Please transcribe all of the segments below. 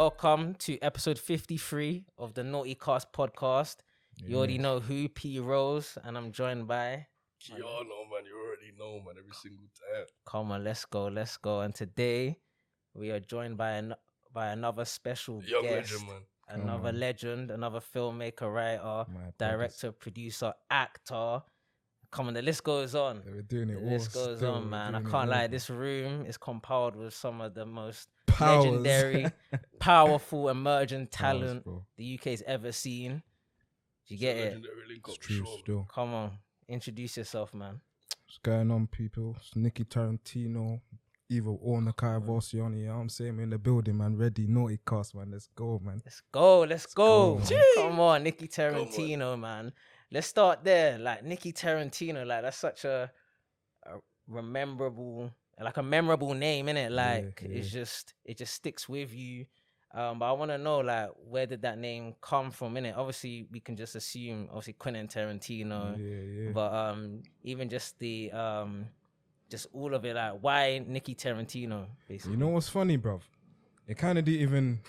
Welcome to episode 53 of the NORT3YCAST podcast. You already know who, P Rose, and I'm joined by Keanu, man. You already know, man. Every single time. Come on, let's go. And today we are joined by another special Young guest, legend, man. another legend, another filmmaker, writer, director, producer, actor. Come on, the list goes on. Yeah, we're doing it the all. list goes Still, on, man. I doing it can't all, lie. bro. This room is compiled with some of the most Powers. legendary, powerful, emerging talent Powers, bro. the UK's ever seen. Do you get it? Legendary link It's up, true, sure. still. Come on, introduce yourself, man. What's going on, people? It's Nicky Tarantino, Evil or Cara Vorsioni. You know what I'm saying? We're in the building, man. Ready, NORT3YCAST, man. Let's go, man. Let's go. go, man. Come on, Nicky Tarantino, man. Let's start there. Like Nicky Tarantino, like that's such a memorable name, innit? Like yeah. it just sticks with you. But I want to know, like, where did that name come from, innit? Obviously, we can just assume, obviously, Quentin Tarantino. Yeah. But even just the just all of it, like, why Nicky Tarantino, basically? You know what's funny, bruv? It kind of didn't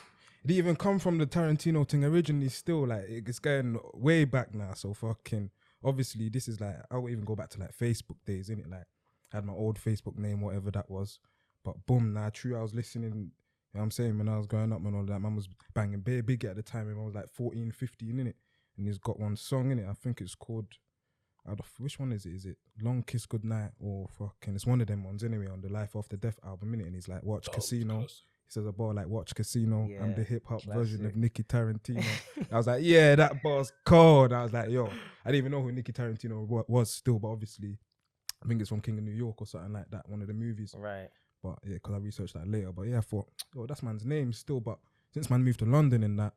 even come from the Tarantino thing originally. Still, like, it's going way back now. So fucking obviously, this is like, I would even go back to like Facebook days, innit? Like, I had my old Facebook name, whatever that was. But boom, now true, I was listening. You know what I'm saying, when I was growing up and all that, man was banging bare big at the time, and I was like 14, 15, innit? And he's got one song in it. I think it's called, which one is it? Is it Long Kiss Goodnight or fucking, it's one of them ones anyway, on the Life After Death album, innit? And he's like, watch Casino. He says a bar like, watch Casino. Yeah, I'm the hip hop version classic. of Nicky Tarantino. I was like, yeah, that bar's cold. I was like, yo, I didn't even know who Nicky Tarantino was still, but obviously, I think it's from King of New York or something like that, one of the movies. Right. But yeah, because I researched that later. But yeah, I thought, oh, that's man's name still. But since man moved to London and that,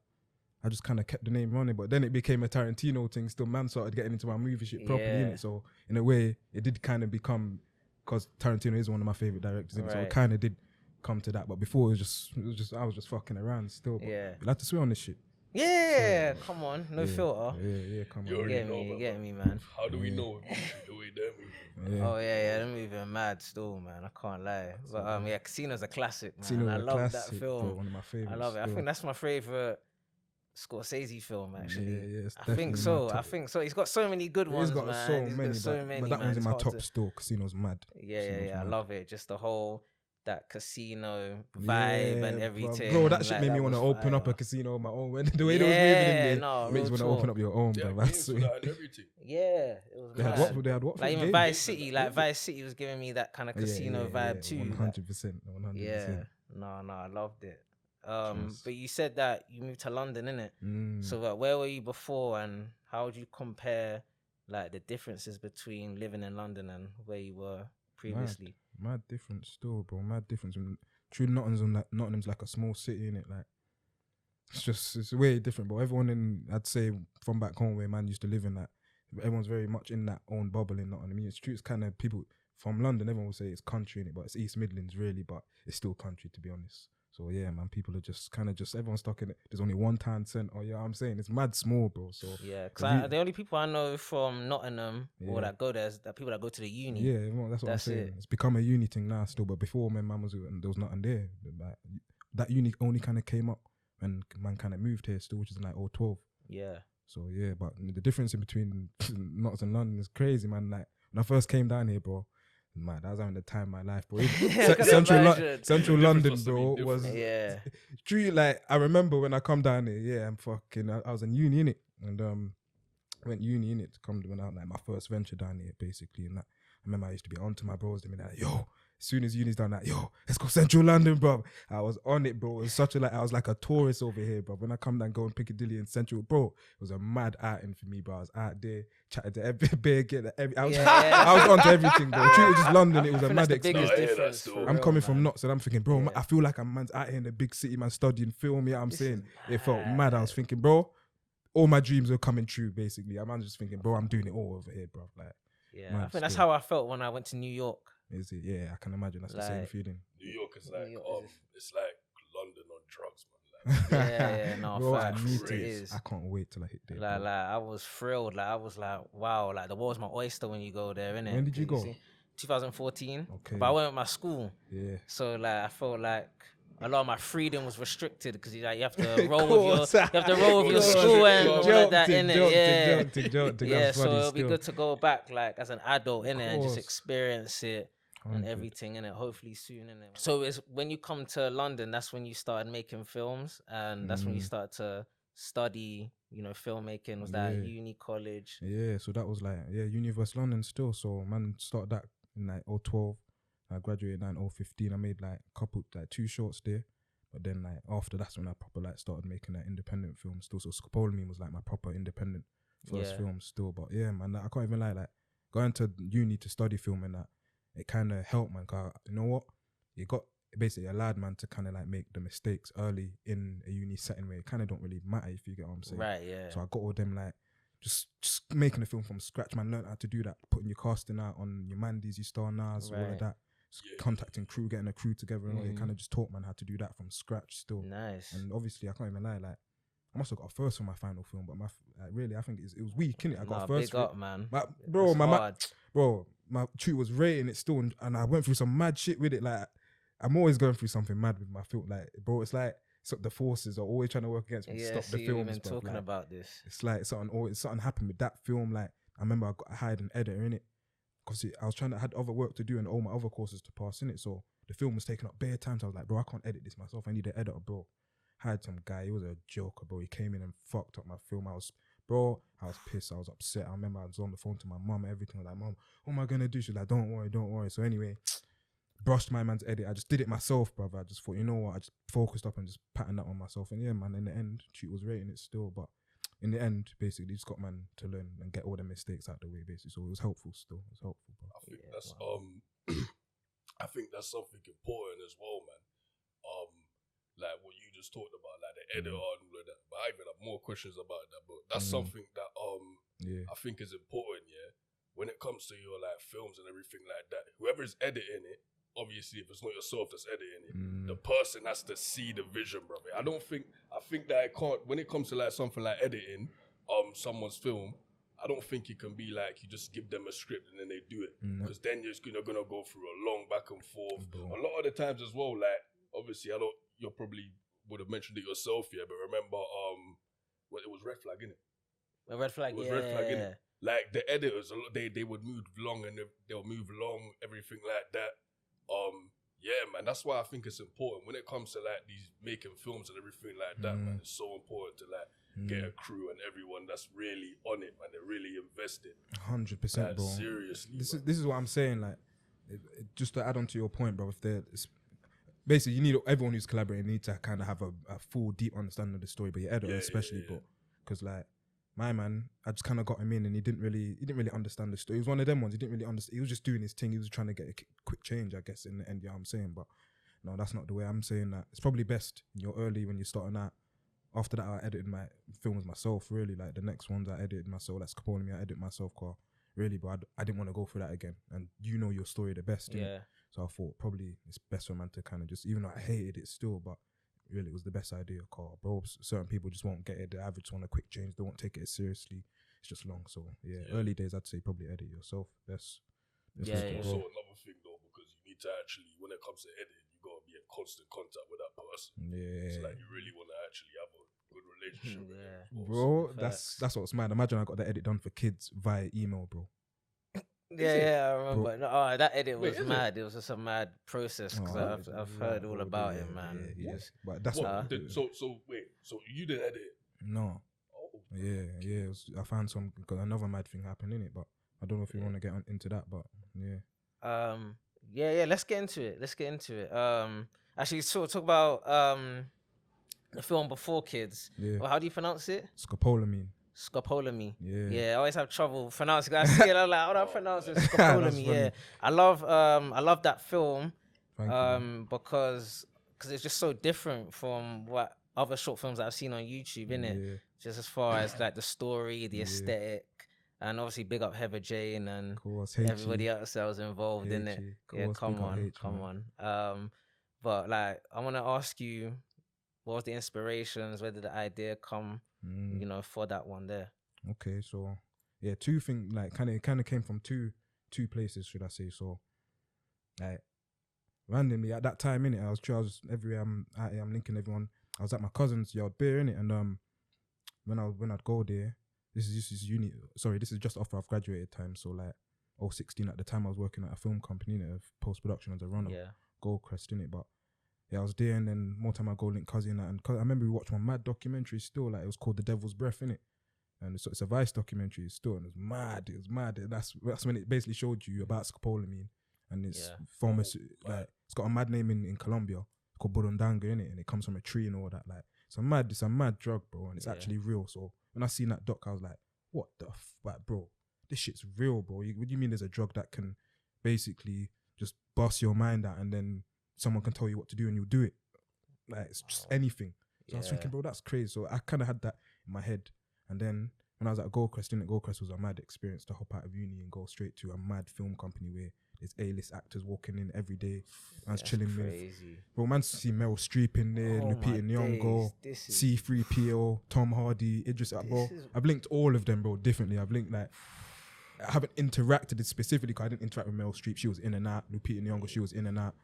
I just kind of kept the name running. But then it became a Tarantino thing. Still, man started getting into my movie shit properly, innit? So in a way, it did kind of become, because Tarantino is one of my favorite directors, innit? So it kind of did come to that. But before, it was just I was just fucking around still. But Yeah. you like to swear on this shit. Yeah, come on, no filter. Yeah, come You on. already You get me, man. How do we know the way they're moving? Yeah. Oh yeah, they're moving mad still, man. I can't lie. But yeah, Casino's a classic, man. Casino's I a love classic, that film. bro, one of my favorites. I love it. I still. think that's my favorite Scorsese film, actually. Yeah, it's I think definitely so. my top. I think so. He's got so many good ones, He's got man. so He's many, got so many, but that man. one's in It's my hard top to- still. Casino's mad. Yeah. I mad. love it. Just the whole that casino vibe and everything. Bro, that shit like, made me that want to was open up fire. a casino of my own. The way they was moving in there no, makes you real want to open talk. up your own, Yeah, bro. games That's for sweet. that and everything. Yeah, it was They had mad. what? They had what? Like even games? Vice City, like Vice City was giving me that kind of casino vibe too. 100%. Yeah, no, I loved it. Trust. But you said that you moved to London, innit? So where were you before, and how would you compare like the differences between living in London and where you were previously? Mad difference still, bro. Mad difference. True, Nottingham's like a small city, innit? Like, it's way different. But everyone I'd say from back home where man used to live in, that everyone's very much in that own bubble in Nottingham. I mean, it's true. It's kind of people from London. Everyone will say it's country, innit? But it's East Midlands really. But it's still country, to be honest. So yeah, man, people are just kind of everyone's stuck in it. There's only one town centre. Oh yeah, I'm saying it's mad small, bro. So Yeah, because the only people I know from Nottingham or that go there is that people that go to the uni. Yeah, well, that's what I'm saying. It's become a uni thing now still, but before when man was, there was nothing there. Like, that uni only kind of came up when man kind of moved here still, which is in like 2012. Yeah. So yeah, but the difference in between Notts and London is crazy, man. Like when I first came down here, bro, man, I was having the time of my life, bro. Central London, bro, was true. Like I remember when I come down here, yeah, I was in uni, innit? And went uni, innit, to come when I like my first venture down here, basically. And that, I remember I used to be on to my bros, they be like, yo, as soon as uni's done that, yo, let's go Central London, bro. I was on it, bro. It was I was like a tourist over here, bro. When I come down going Piccadilly and Central, bro, it was a mad outing for me, bro. I was out there chatting to every beer, I was on to everything, bro. True, it was just London. It was a mad experience. I'm coming from Notts and I'm thinking, bro, man, I feel like man's out here in the big city, man, studying film. Yeah, I'm saying it felt mad. I was thinking, bro, all my dreams were coming true, basically. I'm just thinking, bro, I'm doing it all over here, bro. Like, yeah, I think that's how I felt when I went to New York. Is it? Yeah, I can imagine that's the same feeling. New York is like, it's like London on drugs, man. No, bro, facts. It is. I can't wait till I hit there. Like I was thrilled. Like I was like, wow, like the world's my oyster when you go there, innit? When did you go? 2014. Okay. But I went with my school. Yeah. So like I felt like a lot of my freedom was restricted because you have to roll with your school and all of that in it. Yeah, so it'll be good to go back like as an adult in it and just experience it and everything in it. Hopefully soon in it. So it's when you come to London, that's when you started making films, and that's when you start to study, you know, filmmaking. Was that uni, college? Yeah, so that was like University of London still. So man, started that in like 2012. I graduated in 2015. I made like two shorts there, but then like after that's when I proper like started making like independent films still. So Scopolamine was like my proper independent first film still. But yeah, man, I can't even lie, like going to uni to study film and that, it kind of helped, man. Cause you know what, it basically allowed man to kind of like make the mistakes early in a uni setting where it kind of don't really matter, if you get what I'm saying. Right. Yeah. So I got all them like just making a film from scratch, man. Learned how to do that, putting your casting out on your Mandy's, your Star Nas, all of that. Contacting crew, getting a crew together, and all. It kind of just taught man how to do that from scratch still. Nice. And obviously I can't even lie, like I must have got a first for my final film, but I think it was weak, innit? I got a first. Big up, man. My shoot was rating it still, and I went through some mad shit with it. Like I'm always going through something mad with my film. Like bro, it's like the forces are always trying to work against me to stop the films. Been talking about this. It's like something happened with that film. Like I remember I hired an editor in it. Because I had other work to do and all my other courses to pass in it. So the film was taking up bare time. So I was like, bro, I can't edit this myself. I need an editor, bro. Hired some guy. He was a joker, bro. He came in and fucked up my film. I was pissed. I was upset. I remember I was on the phone to my mum and everything. I was like, Mum, what am I going to do? She's like, don't worry. So anyway, brushed my man's edit. I just did it myself, brother. I just thought, you know what? I just focused up and just patterned that on myself. And yeah, man, in the end, shoot was rating it still. But in the end, basically, just got man to learn and get all the mistakes out the way, basically. So it was helpful still. It was helpful, bro. I think that's I think that's something important as well, man. Like what you just talked about, like the editor and all of that. But I even have more questions about that. But that's something that I think is important, yeah. When it comes to your like films and everything like that, whoever's editing it, obviously, if it's not yourself that's editing it, the person has to see the vision, brother. I think that when it comes to like something like editing, someone's film, I don't think it can be like you just give them a script and then they do it. Because then you're gonna go through a long back and forth. A lot of the times as well, like, obviously, you probably would have mentioned it yourself, yeah, but remember, it was Red Flag, innit? Red Flag, it was Red Flag, innit? Like, the editors, they would move long and they'll move long, everything like that. Yeah, man, that's why I think it's important when it comes to like these making films and everything like that, man. It's so important to like get a crew and everyone that's really on it, man. They're really invested. 100%, bro. Seriously, this is what I'm saying. Like, just to add on to your point, bro. Basically, you need everyone who's collaborating need to kind of have a full, deep understanding of the story, but your editor especially, bro. Because like my man, I just kind of got him in, and he didn't really understand the story. He was one of them ones. He didn't really understand. He was just doing his thing. He was trying to get a quick change, I guess, in the end. Yeah, I'm saying, but no, that's not the way. I'm saying that it's probably best you're early when you're starting out. After that, I edited my films myself. Really, like the next ones I edited myself. Like Scopolamine, I edited myself. Really, but I didn't want to go through that again. And you know your story the best. Yeah. So I thought probably it's best for a man to kind of just, even though I hated it still, but really it was the best idea. Bro, certain people just won't get it. The average want a quick change. They won't take it as seriously. It's just long. So yeah, early days I'd say probably edit yourself. That's also another thing though, because you need to actually, when it comes to editing, you gotta be in constant contact with that person. Yeah. It's like you really want to actually have a good relationship with them. Bro, that's what's mad. Imagine I got the edit done for kids via email, bro. Yeah, I remember. No, that edit was mad. It was just a mad process because I've heard all about it, man. But that's So you didn't edit it? No. Oh. Yeah. I found because another mad thing happened in it, but I don't know if you want to get into that, but yeah. Yeah. Let's get into it. Actually, talk about the film Before Kids. Yeah. Well, how do you pronounce it? Scopolamine. Yeah, I always have trouble pronouncing it. I see it, I'm like, how do I pronounce it? Scopolamine. Yeah, I love that film because it's just so different from what other short films that I've seen on YouTube, innit? Just as far as like the story, the aesthetic, and obviously big up Heather Jane and everybody else that was involved in it. Yeah, come on. But like, I want to ask you, what was the inspirations? Where did the idea come? For that one there. Okay, so yeah, two things like kind of came from two places, should I say? So, like randomly at that time, innit, I was everywhere. I'm linking everyone. I was at my cousin's yard beer, innit, and when I'd go there, this is uni. Sorry, this is just after I've graduated time. So like 16 at the time, I was working at a film company, innit, of post production as a runner. Yeah. Gold Crest, innit, but yeah, I was there, and then more time I go link cousin, and I remember we watched one mad documentary still, like it was called The Devil's Breath, innit, and it's a Vice documentary still, and it was mad. And that's when it basically showed you about scopolamine, and it's like it's got a mad name in Colombia, it's called burundanga, innit, and it comes from a tree and all that. Like it's a mad drug, bro, and it's actually real. So when I seen that doc, I was like, what the like, bro, this shit's real, bro. What do you mean there's a drug that can basically just bust your mind out, and then someone can tell you what to do and you'll do it? Like it's just anything. So I was thinking, bro, that's crazy. So I kind of had that in my head. And then when I was at Gold Crest, Gold Crest was a mad experience to hop out of uni and go straight to a mad film company where there's A-list actors walking in every day. Man's chilling with, bro, man, see Meryl Streep in there, Lupita Nyong'o, C3PO, Tom Hardy, Idris Elba. I've linked all of them, bro, differently. I've linked, like, I haven't interacted specifically because I didn't interact with Meryl Streep. She was in and out. Lupita Nyong'o, she was in and out.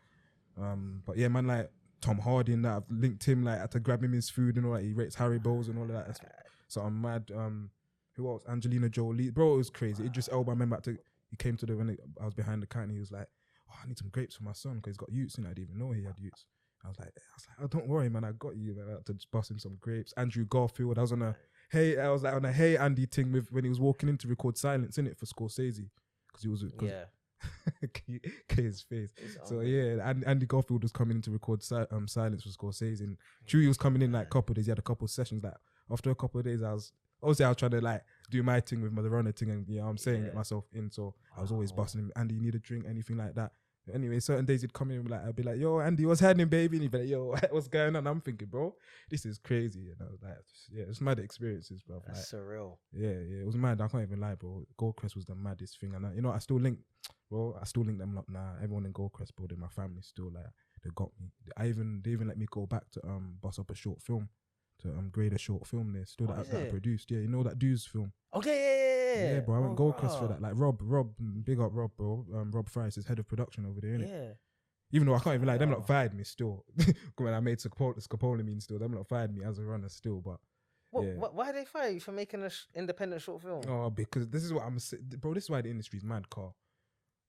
But yeah, man, like Tom Hardy and that, I've linked him, like I had to grab him his food and all that. He rates Haribo's and all of that. So I'm mad. Who else? Angelina Jolie, bro, it was crazy. Idris Elba, I remember he came to I was behind the counter. He was like, "Oh, I need some grapes for my son because he's got utes," and I didn't even know he had utes. I was like, "Oh, don't worry, man, I got you." Man, I had to just bust him some grapes. Andrew Garfield, I was on a hey Andy thing with when he was walking in to record Silence, innit, for Scorsese, because he was his face. So yeah, Andy Garfield was coming in to record Silence for Scorsese, and Chewie was coming in like a couple of days. He had a couple of sessions. Like after a couple of days, I was trying to like do my thing with my runner thing, and I'm saying get myself in. So I was always busting him, Andy, you need a drink, anything like that. But anyway, certain days he'd come in, like I'd be like, "Yo, Andy, what's happening, baby?" And he'd be like, "Yo, what's going on?" I'm thinking, bro, this is crazy. And I was like, yeah, it's mad experiences, bro. That's like, surreal. Yeah, it was mad. I can't even lie, bro. Gold Crest was the maddest thing, and I still link them up now. Everyone in Gold Crest, bro, they're my family still. Like they got me. They even let me go back to bust up a short film, to grade a short film there. Still that I produced. Yeah, you know that Dues film. Okay, yeah, bro. I went Gold Crest for that. Like Rob, big up Rob, bro. Rob Fries is head of production over there, innit? Yeah. Even though I can't even lie, them lot fired me still. When I made Scopolamine still, them lot fired me as a runner still. But why did they fire you for making an independent short film? Oh, because this is what I'm saying, bro. This is why the industry's mad, Carl.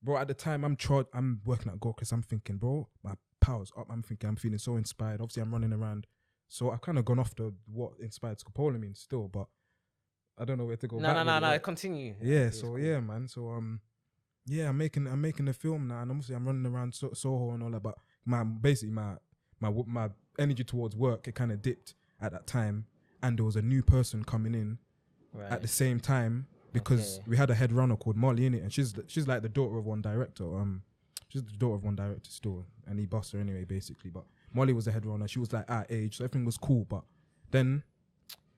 Bro, at the time I'm working at Gold Crest. I'm thinking, bro, my power's up. I'm feeling so inspired. Obviously, I'm running around. So I've kind of gone off to what inspired Scopolamine still, but I don't know where to go. No, continue. Yeah, so cool. Yeah, man. So I'm making a film now, and obviously I'm running around Soho and all that. But my energy towards work, it kind of dipped at that time, and there was a new person coming in at the same time because we had a head runner called Molly in it, and she's like the daughter of one director. She's the daughter of one director still, and he bossed her anyway, basically. But Molly was the head runner. She was like our age, so everything was cool. But then,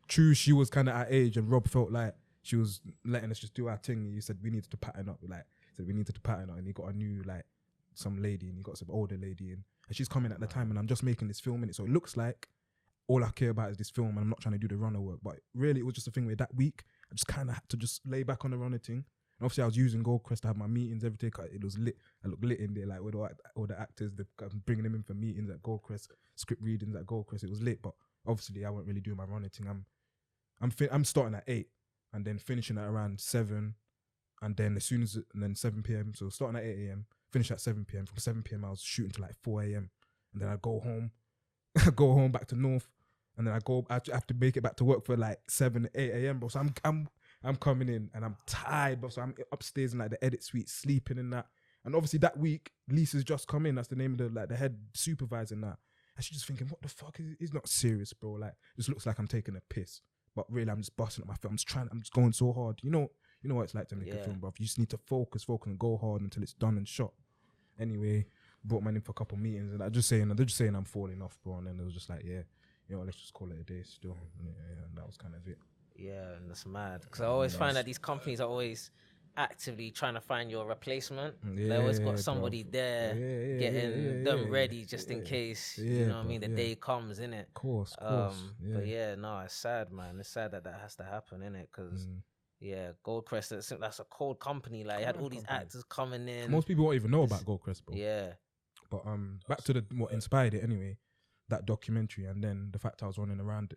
true, she was kind of our age, and Rob felt like she was letting us just do our thing. He said we needed to pattern up, and he got a new some lady, and he got some older lady in, and she's coming at the time, and I'm just making this film in it, so it looks like all I care about is this film, and I'm not trying to do the runner work. But really, it was just a thing where that week I just kind of had to just lay back on the runner thing. And obviously, I was using Gold Crest to have my meetings every day. It was lit. I looked lit in there, like with all the actors. I'm bringing them in for meetings at Gold Crest, script readings at Gold Crest. It was lit, but obviously, I wasn't really doing my running thing. I'm starting at 8 and then finishing at around 7, and then 7 p.m. So starting at 8 a.m, finish at 7 p.m. From 7 p.m, I was shooting to like 4 a.m, and then I go home, back to North, and then I have to make it back to work for like 8 a.m, bro. So I'm coming in and I'm tired, bro. So I'm upstairs in like the edit suite, sleeping in that. And obviously that week, Lisa's just come in. That's the name of the head supervisor and that. And she's just thinking, what the fuck? He's not serious, bro. Like, this looks like I'm taking a piss. But really, I'm just busting up my film. I'm just going so hard. You know what it's like to make a film, bro. You just need to focus and go hard until it's done and shot. Anyway, brought man in for a couple meetings, and they're just saying I'm falling off, bro. And then it was just like, let's just call it a day still. Yeah, and that was kind of it. Yeah, and that's mad. Because I always find that these companies are always actively trying to find your replacement. They always got somebody there getting them ready just in case, you know what I mean, the day comes, innit? Of course. But it's sad, man. It's sad that has to happen, innit? Because Gold Crest, that's a cold company. Like, you had all these actors coming in. Most people won't even know about Gold Crest, bro. Yeah. But back to what inspired it anyway, that documentary, and then the fact I was running around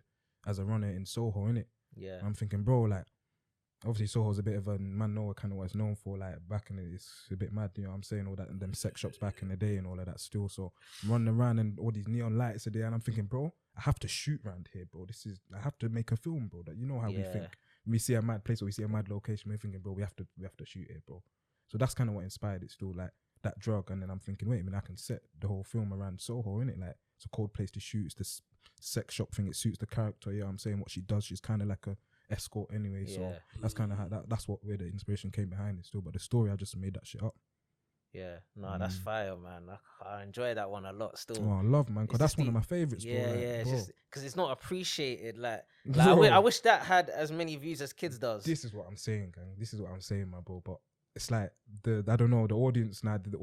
as a runner in Soho, innit? Yeah. I'm thinking, bro, like, obviously Soho's a bit of a man know kind of what it's known for, like back in it's a bit mad, you know what I'm saying, all that, and them sex shops back in the day and all of that still. So I'm running around and all these neon lights are there, and I'm thinking, bro, I have to shoot around here, bro. I have to make a film, bro. That, you know how we think. When we see a mad place or we see a mad location, we're thinking, bro, we have to shoot here, bro. So that's kind of what inspired it still, like that drug. And then I'm thinking, wait a minute, I can set the whole film around Soho, innit? Like, it's a cold place to shoot. It's this sex shop thing. It suits the character. Yeah, I'm saying what she does. She's kind of like a escort anyway. So that's kind of how that's where the inspiration came behind it still. But the story, I just made that shit up. Yeah, no, that's fire, man. I enjoy that one a lot still. Oh, I love, man, because that's one of my favorites, bro. Yeah, like, yeah, bro. because it's not appreciated. Like I wish that had as many views as Kids does. This is what I'm saying, gang. This is what I'm saying, my bro. But it's like I don't know, the audience now, they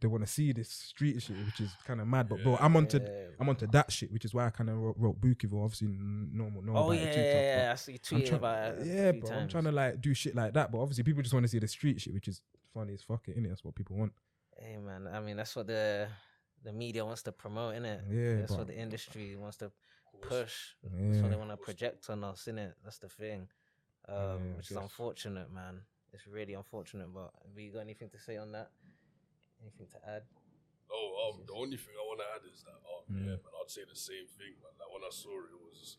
want to see this street shit, which is kind of mad. But bro, I'm onto that shit, which is why I kind of wrote Bookiville. Obviously, normal. Oh yeah, I see you tweeting about it. Yeah, bro, I'm trying to like do shit like that. But obviously, people just want to see the street shit, which is funny as fuck, innit? That's what people want. Hey man, I mean that's what the media wants to promote, innit? Yeah, that's what the industry wants to push. That's what they want to project on us, innit? That's the thing. Which is unfortunate, man. It's really unfortunate. But have you got anything to say on that? Anything to add? Oh, the only thing I want to add is that, man, I'd say the same thing, man. Like when I saw it, it was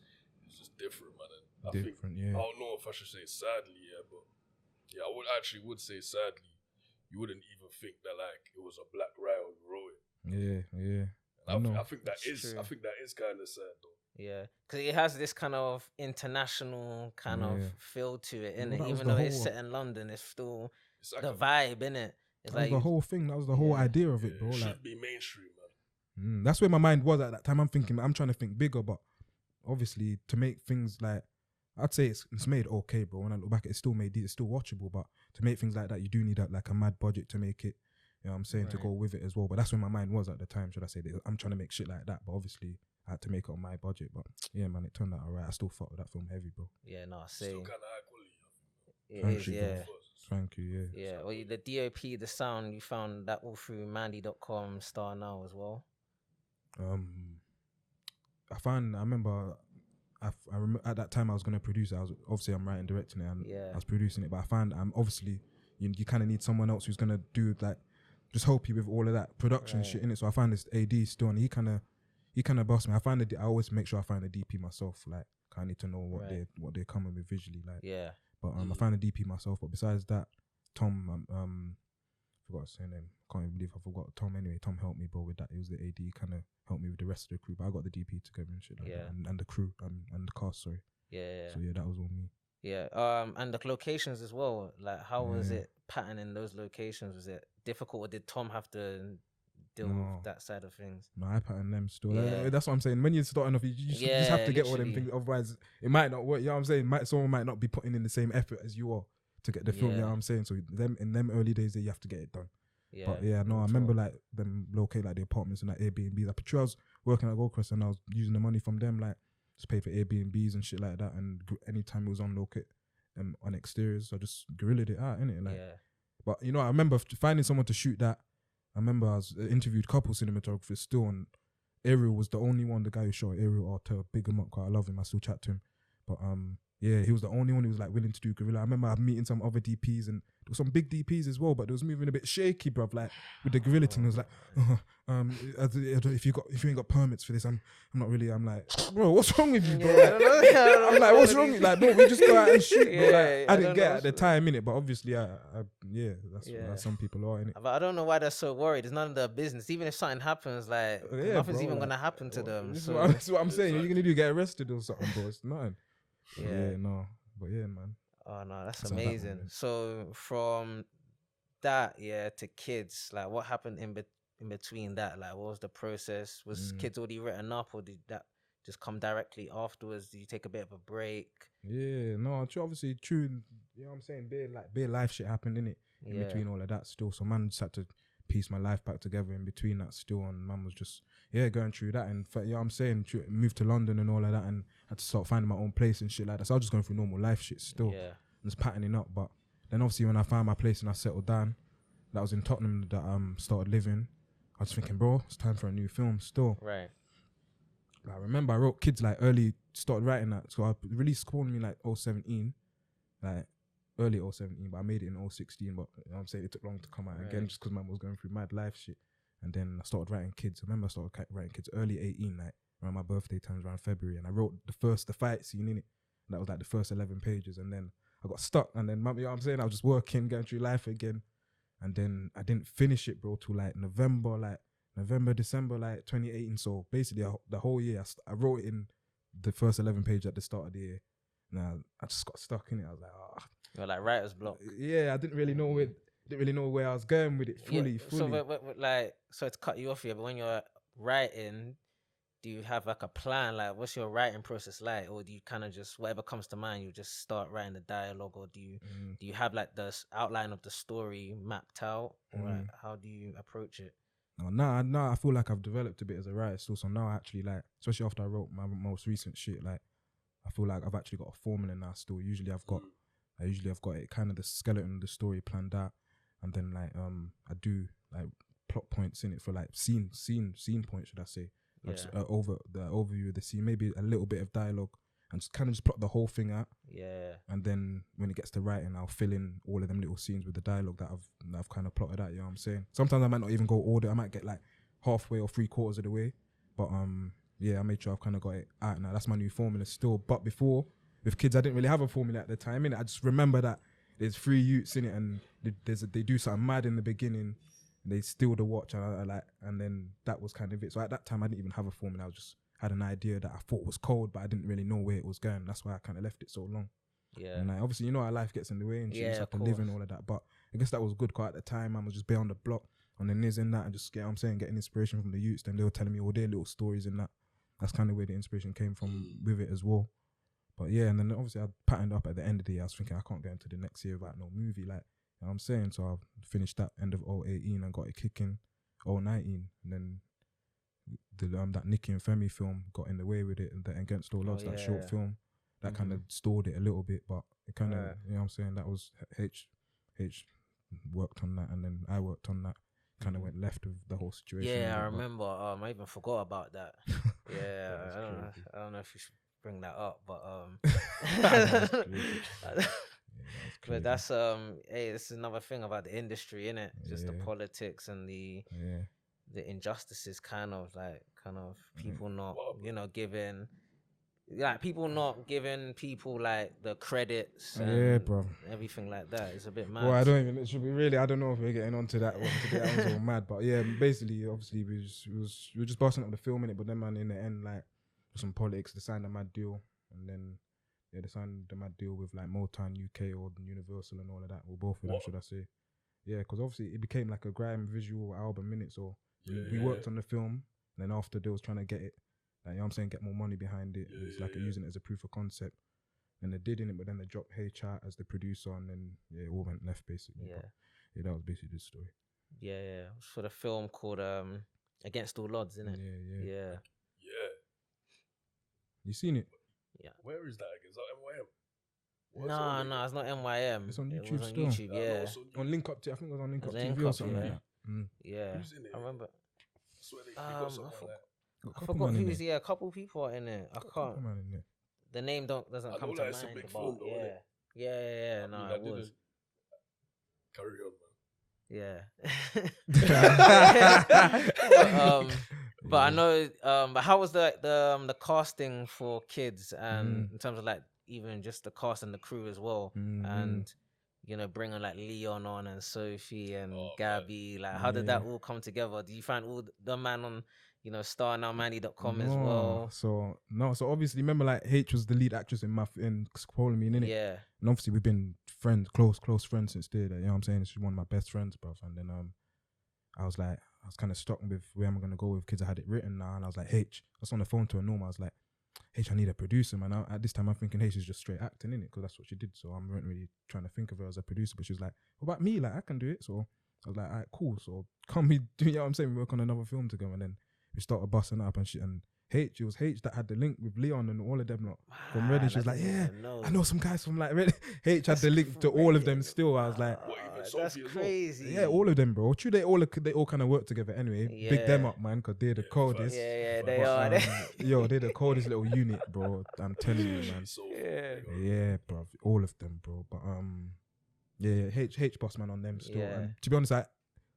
just different, man. And I think, I don't know if I should say sadly, but yeah, I would say sadly. You wouldn't even think that like it was a black writer who wrote it. Yeah. I think that is kind of sad though. Yeah, because it has this kind of international kind of feel to it, innit? Even though it's set in London, it's still like the vibe, innit? It's like the whole thing. That was the whole idea of it, bro. It like, should be mainstream, man. That's where my mind was at that time. I'm trying to think bigger, but obviously to make things like, I'd say it's made okay, bro. When I look back, it's still watchable, but to make things like that, you do need like a mad budget to make it. You know what I'm saying? To go with it as well. But that's where my mind was at the time, should I say. I'm trying to make shit like that, but obviously I had to make it on my budget. But yeah, man, it turned out alright. I still fuck with that film heavy, bro. Yeah, no, still kind of high quality. It is, yeah. Thank you, yeah. Yeah, well, the DOP, the sound, you found that all through Mandy.com, Star Now as well. I remember at that time I was gonna produce it. I'm writing, directing it, and I was producing it. But I found obviously you kind of need someone else who's gonna do like just help you with all of that production shit in it. So I found this AD still, and he kind of bossed me. I always make sure I find a DP myself. Like I need to know what they're coming with visually. Like But I found a DP myself. But besides that, Tom, forgot his name. Can't even believe I forgot Tom. Anyway, Tom helped me, bro, with that. He was the AD, kind of helped me with the rest of the crew. But I got the DP together and shit like that, and the crew and the cast. Sorry. Yeah. So yeah, that was all me. Yeah. And the locations as well. Like, how was it patterning those locations? Was it difficult, or did Tom have to deal with that side of things? No, I pattern them still. That's what I'm saying. When you're starting off, you just have to get all them things. Otherwise, it might not work. You know what I'm saying? Someone might not be putting in the same effort as you are to get the film. You know what I'm saying? So in them early days, you have to get it done. Yeah. But yeah, no, I remember like them locate like the apartments and like Airbnbs. I'm sure I was working at Crest and I was using the money from them like to pay for Airbnbs and shit like that. And anytime it was on locate on exteriors, I just guerrillaed it out, innit? Like, but you know, I remember finding someone to shoot that. I remember I was interviewed a couple cinematographers still, and Ariel was the only one, the guy who shot Ariel Arter, big him up, cause I love him, I still chat to him. But yeah, he was the only one who was like willing to do guerrilla. I remember meeting some other DPs, and there were some big DPs as well, but they was moving a bit shaky, bruv. Like with the guerrilla thing, it was like, if you ain't got permits for this, I'm not really. I'm like, bro, what's wrong with you, bro? Yeah, I'm like, what's wrong with you? Like, bro, we just go out and shoot, bro. Like, I didn't get at the time, innit? But obviously, that's some people are, innit? But I don't know why they're so worried. It's none of their business. Even if something happens, like nothing's even gonna happen to them. That's what I'm saying. What are you gonna do? Get arrested or something, bro? It's nothing. Yeah, no, but yeah, man. Oh no, that's amazing. That so from that, to Kids, like what happened in between that? Like, what was the process? Was Kids already written up, or did that just come directly afterwards? Did you take a bit of a break? Yeah, no, obviously true. You know what I'm saying? Bare life shit happened in it in between all of that still. So man just had to piece my life back together in between that still, and man was just going through that, and you know what I'm saying, moved to London and all of that, and had to start finding my own place and shit like that. So I was just going through normal life shit still, just patterning up. But then obviously when I found my place and I settled down, that was in Tottenham that started living. I was thinking, bro, it's time for a new film still. Right. I remember I wrote Kids like early, started writing that. So I released Scopolamine like 2017, like early 2017, but I made it in 2016. But you know what I'm saying, it took long to come out again just because man was going through mad life shit. And then I started writing Kids. I remember I started writing Kids early 18, like around my birthday times, around February. And I wrote the fight scene in it. And that was like the first 11 pages. And then I got stuck. And then, you know what I'm saying, I was just working, going through life again. And then I didn't finish it, bro, till like November, December, like 2018. So basically, the whole year, I wrote it in the first 11 pages at the start of the year. Now I just got stuck in it. I was like, oh. You're like writer's block. Yeah, I didn't really know where I was going with it fully. So to cut you off here, but when you're writing, do you have like a plan? Like, what's your writing process like? Or do you kind of just, whatever comes to mind, you just start writing the dialogue? Or do you have like the outline of the story mapped out? Or like, how do you approach it? No, I feel like I've developed a bit as a writer still. So now I actually, like, especially after I wrote my most recent shit, like, I feel like I've actually got a formula now still. Usually I've got it kind of the skeleton of the story planned out. And then like, I do like plot points in it for like scene points, should I say. Just, over the overview of the scene, maybe a little bit of dialogue, and just kind of just plot the whole thing out. Yeah. And then when it gets to writing, I'll fill in all of them little scenes with the dialogue that I've kind of plotted out. You know what I'm saying? Sometimes I might not even go order. I might get like halfway or 3/4 of the way. But I made sure I've kind of got it out now. That's my new formula still. But before, with Kids, I didn't really have a formula at the time. Innit? I just remember that there's 3 youths in it, and they do something mad in the beginning. They steal the watch, and then that was kind of it. So at that time, I didn't even have a formula. I just had an idea that I thought was cold, but I didn't really know where it was going. That's why I kind of left it so long. Yeah. And like, obviously, you know how life gets in the way and shit. You have to live and all of that. But I guess that was good, because at the time, I was just bare on the block, on the niz and that, and just, getting inspiration from the youths. Then they were telling me all their little stories and that. That's kind of where the inspiration came from with it as well. But yeah, and then obviously I patterned up at the end of the year. I was thinking I can't go into the next year without no movie, like, you know what I'm saying? So I finished that end of 2018 and got it kicking 2019. And then that Nicky and Femi film got in the way with it, and the Against All Odds, that short film, that kind of stalled it a little bit, but it kind of, you know what I'm saying? That was H worked on that, and then I worked on that. Kind of went left with the whole situation. Yeah, I remember. I even forgot about that. Yeah, I don't know if you should bring that up, but but that's hey, this is another thing about the industry, innit? Just the politics and the injustices, kind of people not, giving, like, people not giving people like the credits and bro, everything like that. It's a bit mad. Well, I don't even, it should be really, I don't know if we're getting onto that one today. I was all mad, but yeah, basically, obviously, we were just busting up the film in it, but then, man, in the end, like, some politics, they signed a mad deal, and then they signed a mad deal with like Motown UK or Universal and all of that, or both of them, should I say? Yeah, because obviously it became like a grime visual album, innit? So we worked on the film, and then after they was trying to get it, like, you know what I'm saying, get more money behind it. It's like using it as a proof of concept. And they did in it, but then they dropped H out as the producer, and then it all went left basically. Yeah. But, that was basically the story. Yeah. It was for the film called Against All Odds, innit? Yeah. You seen it? Yeah. Where is that again? Is that NYM? No, it's not NYM. It's on YouTube. It was on YouTube, yeah. On Link Up, I think it was on Link Up Link TV or Up, something like that. Yeah. Who's in it? I remember. I forgot who's. Yeah, a couple people are in it. I can't. The name doesn't come to mind. It's a big film, though, innit? Yeah. No, it was. Carry on, man. But I know. But how was the casting for Kids, and in terms of like even just the cast and the crew as well, and bringing like Leon on and Sophie and Gabby, like how did that all come together? Do you find all the man on starnowmanny.com as well? So obviously, remember, like, H was the lead actress in Scopolamine, innit? Yeah. And obviously we've been friends, close friends since day. You know what I'm saying? She's one of my best friends, bruv. And then I was kind of stuck with where I'm gonna go with Kids. I had it written now, and I was like, H. I was on the phone to her normal. I was like, H, I need a producer, man. At this time, I'm thinking H is just straight acting, innit? Because that's what she did. So I'm not really trying to think of her as a producer. But she was like, what about me? Like, I can do it. So I was like, all right, cool. So can we do? You know what I'm saying? We work on another film together, and then we started busting up, and H. It was H that had the link with Leon and all of them lot from Reading. She was like, I know some guys from like Reading. H had the link to all of them still. I was like, that's crazy. Yeah, all of them, bro. True, they all kind of work together anyway. Big them up, man, because they're the coldest. Yeah, they are. Yo, they're the coldest little unit, bro. I'm telling you, man. Yeah, bro. All of them, bro. But yeah, H boss man on them still. And to be honest, I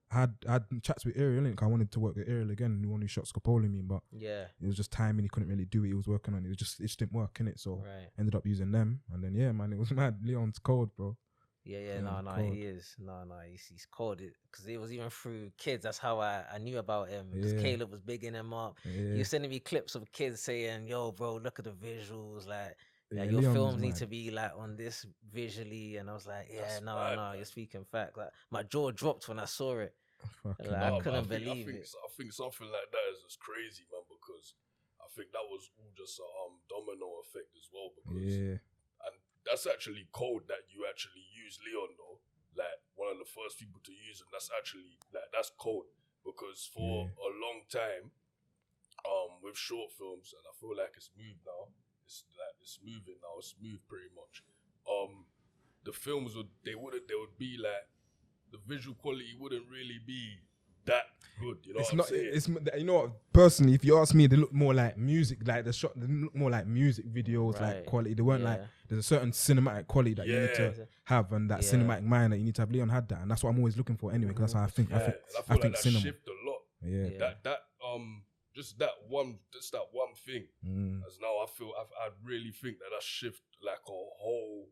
had chats with Ariel, I wanted to work with Ariel again, the one who shot Scopolamine, but it was just timing. He couldn't really do it. He was working on it. It just didn't work, innit? So ended up using them, and then man, it was mad. Leon's cold, bro. He is. He's cold. Because it was even through kids. That's how I knew about him. Because Caleb was bigging him up. He was sending me clips of kids saying, "Yo, bro, look at the visuals. Like, your films need to be like on this visually." And I was like, you're speaking fact. Like, my jaw dropped when I saw it. I couldn't believe it. I think something like that is just crazy, man. Because I think that was all just a domino effect as well. Because and that's actually code that you actually use Leon though. Like one of the first people to use him. That's actually that's code. Because for a long time, with short films, and I feel like it's moved now. It's moving now. It's moved pretty much. The films would be like the visual quality wouldn't really be that good. You know what I'm saying? It's you know what? Personally, if you ask me, they look more like music. Like the shot, they look more like music videos, like quality. They weren't like there's a certain cinematic quality that you need to have, and that cinematic mind that you need to have. Leon had that, and that's what I'm always looking for anyway. Because that's how I think. I think that cinema shift a lot. Just that one thing. As now I feel I really think that shift like a whole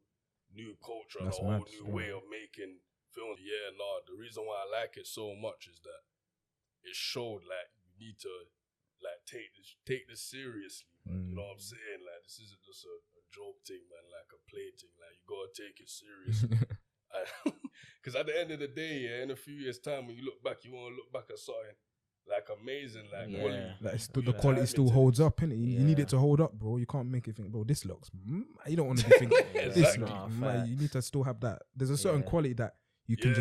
new culture and a whole new way of making films. The reason why I like it so much is that it showed like you need to like take this seriously, man. You know what I'm saying? Like this isn't just a joke thing, man, like a play thing. Like you gotta take it seriously. Because at the end of the day, in a few years' time, when you look back, you wanna look back at something like amazing, like quality. Like the quality still holds up, innit? You need it to hold up, bro. You can't make it think, bro, this looks. You don't want to be thinking this looks. You need to still have that. There's a certain quality that you can